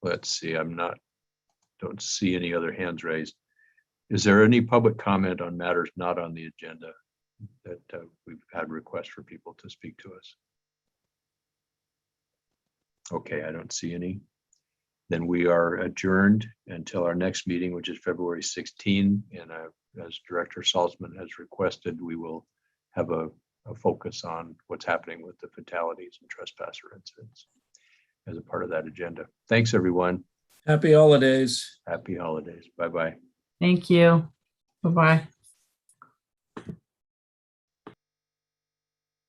Let's see, don't see any other hands raised. Is there any public comment on matters not on the agenda that we've had requests for people to speak to us? Okay, I don't see any. Then we are adjourned until our next meeting, which is February 16. And as Director Salzman has requested, we will have a focus on what's happening with the fatalities and trespasser incidents as a part of that agenda. Thanks, everyone. Happy holidays. Happy holidays. Bye-bye. Thank you. Bye-bye.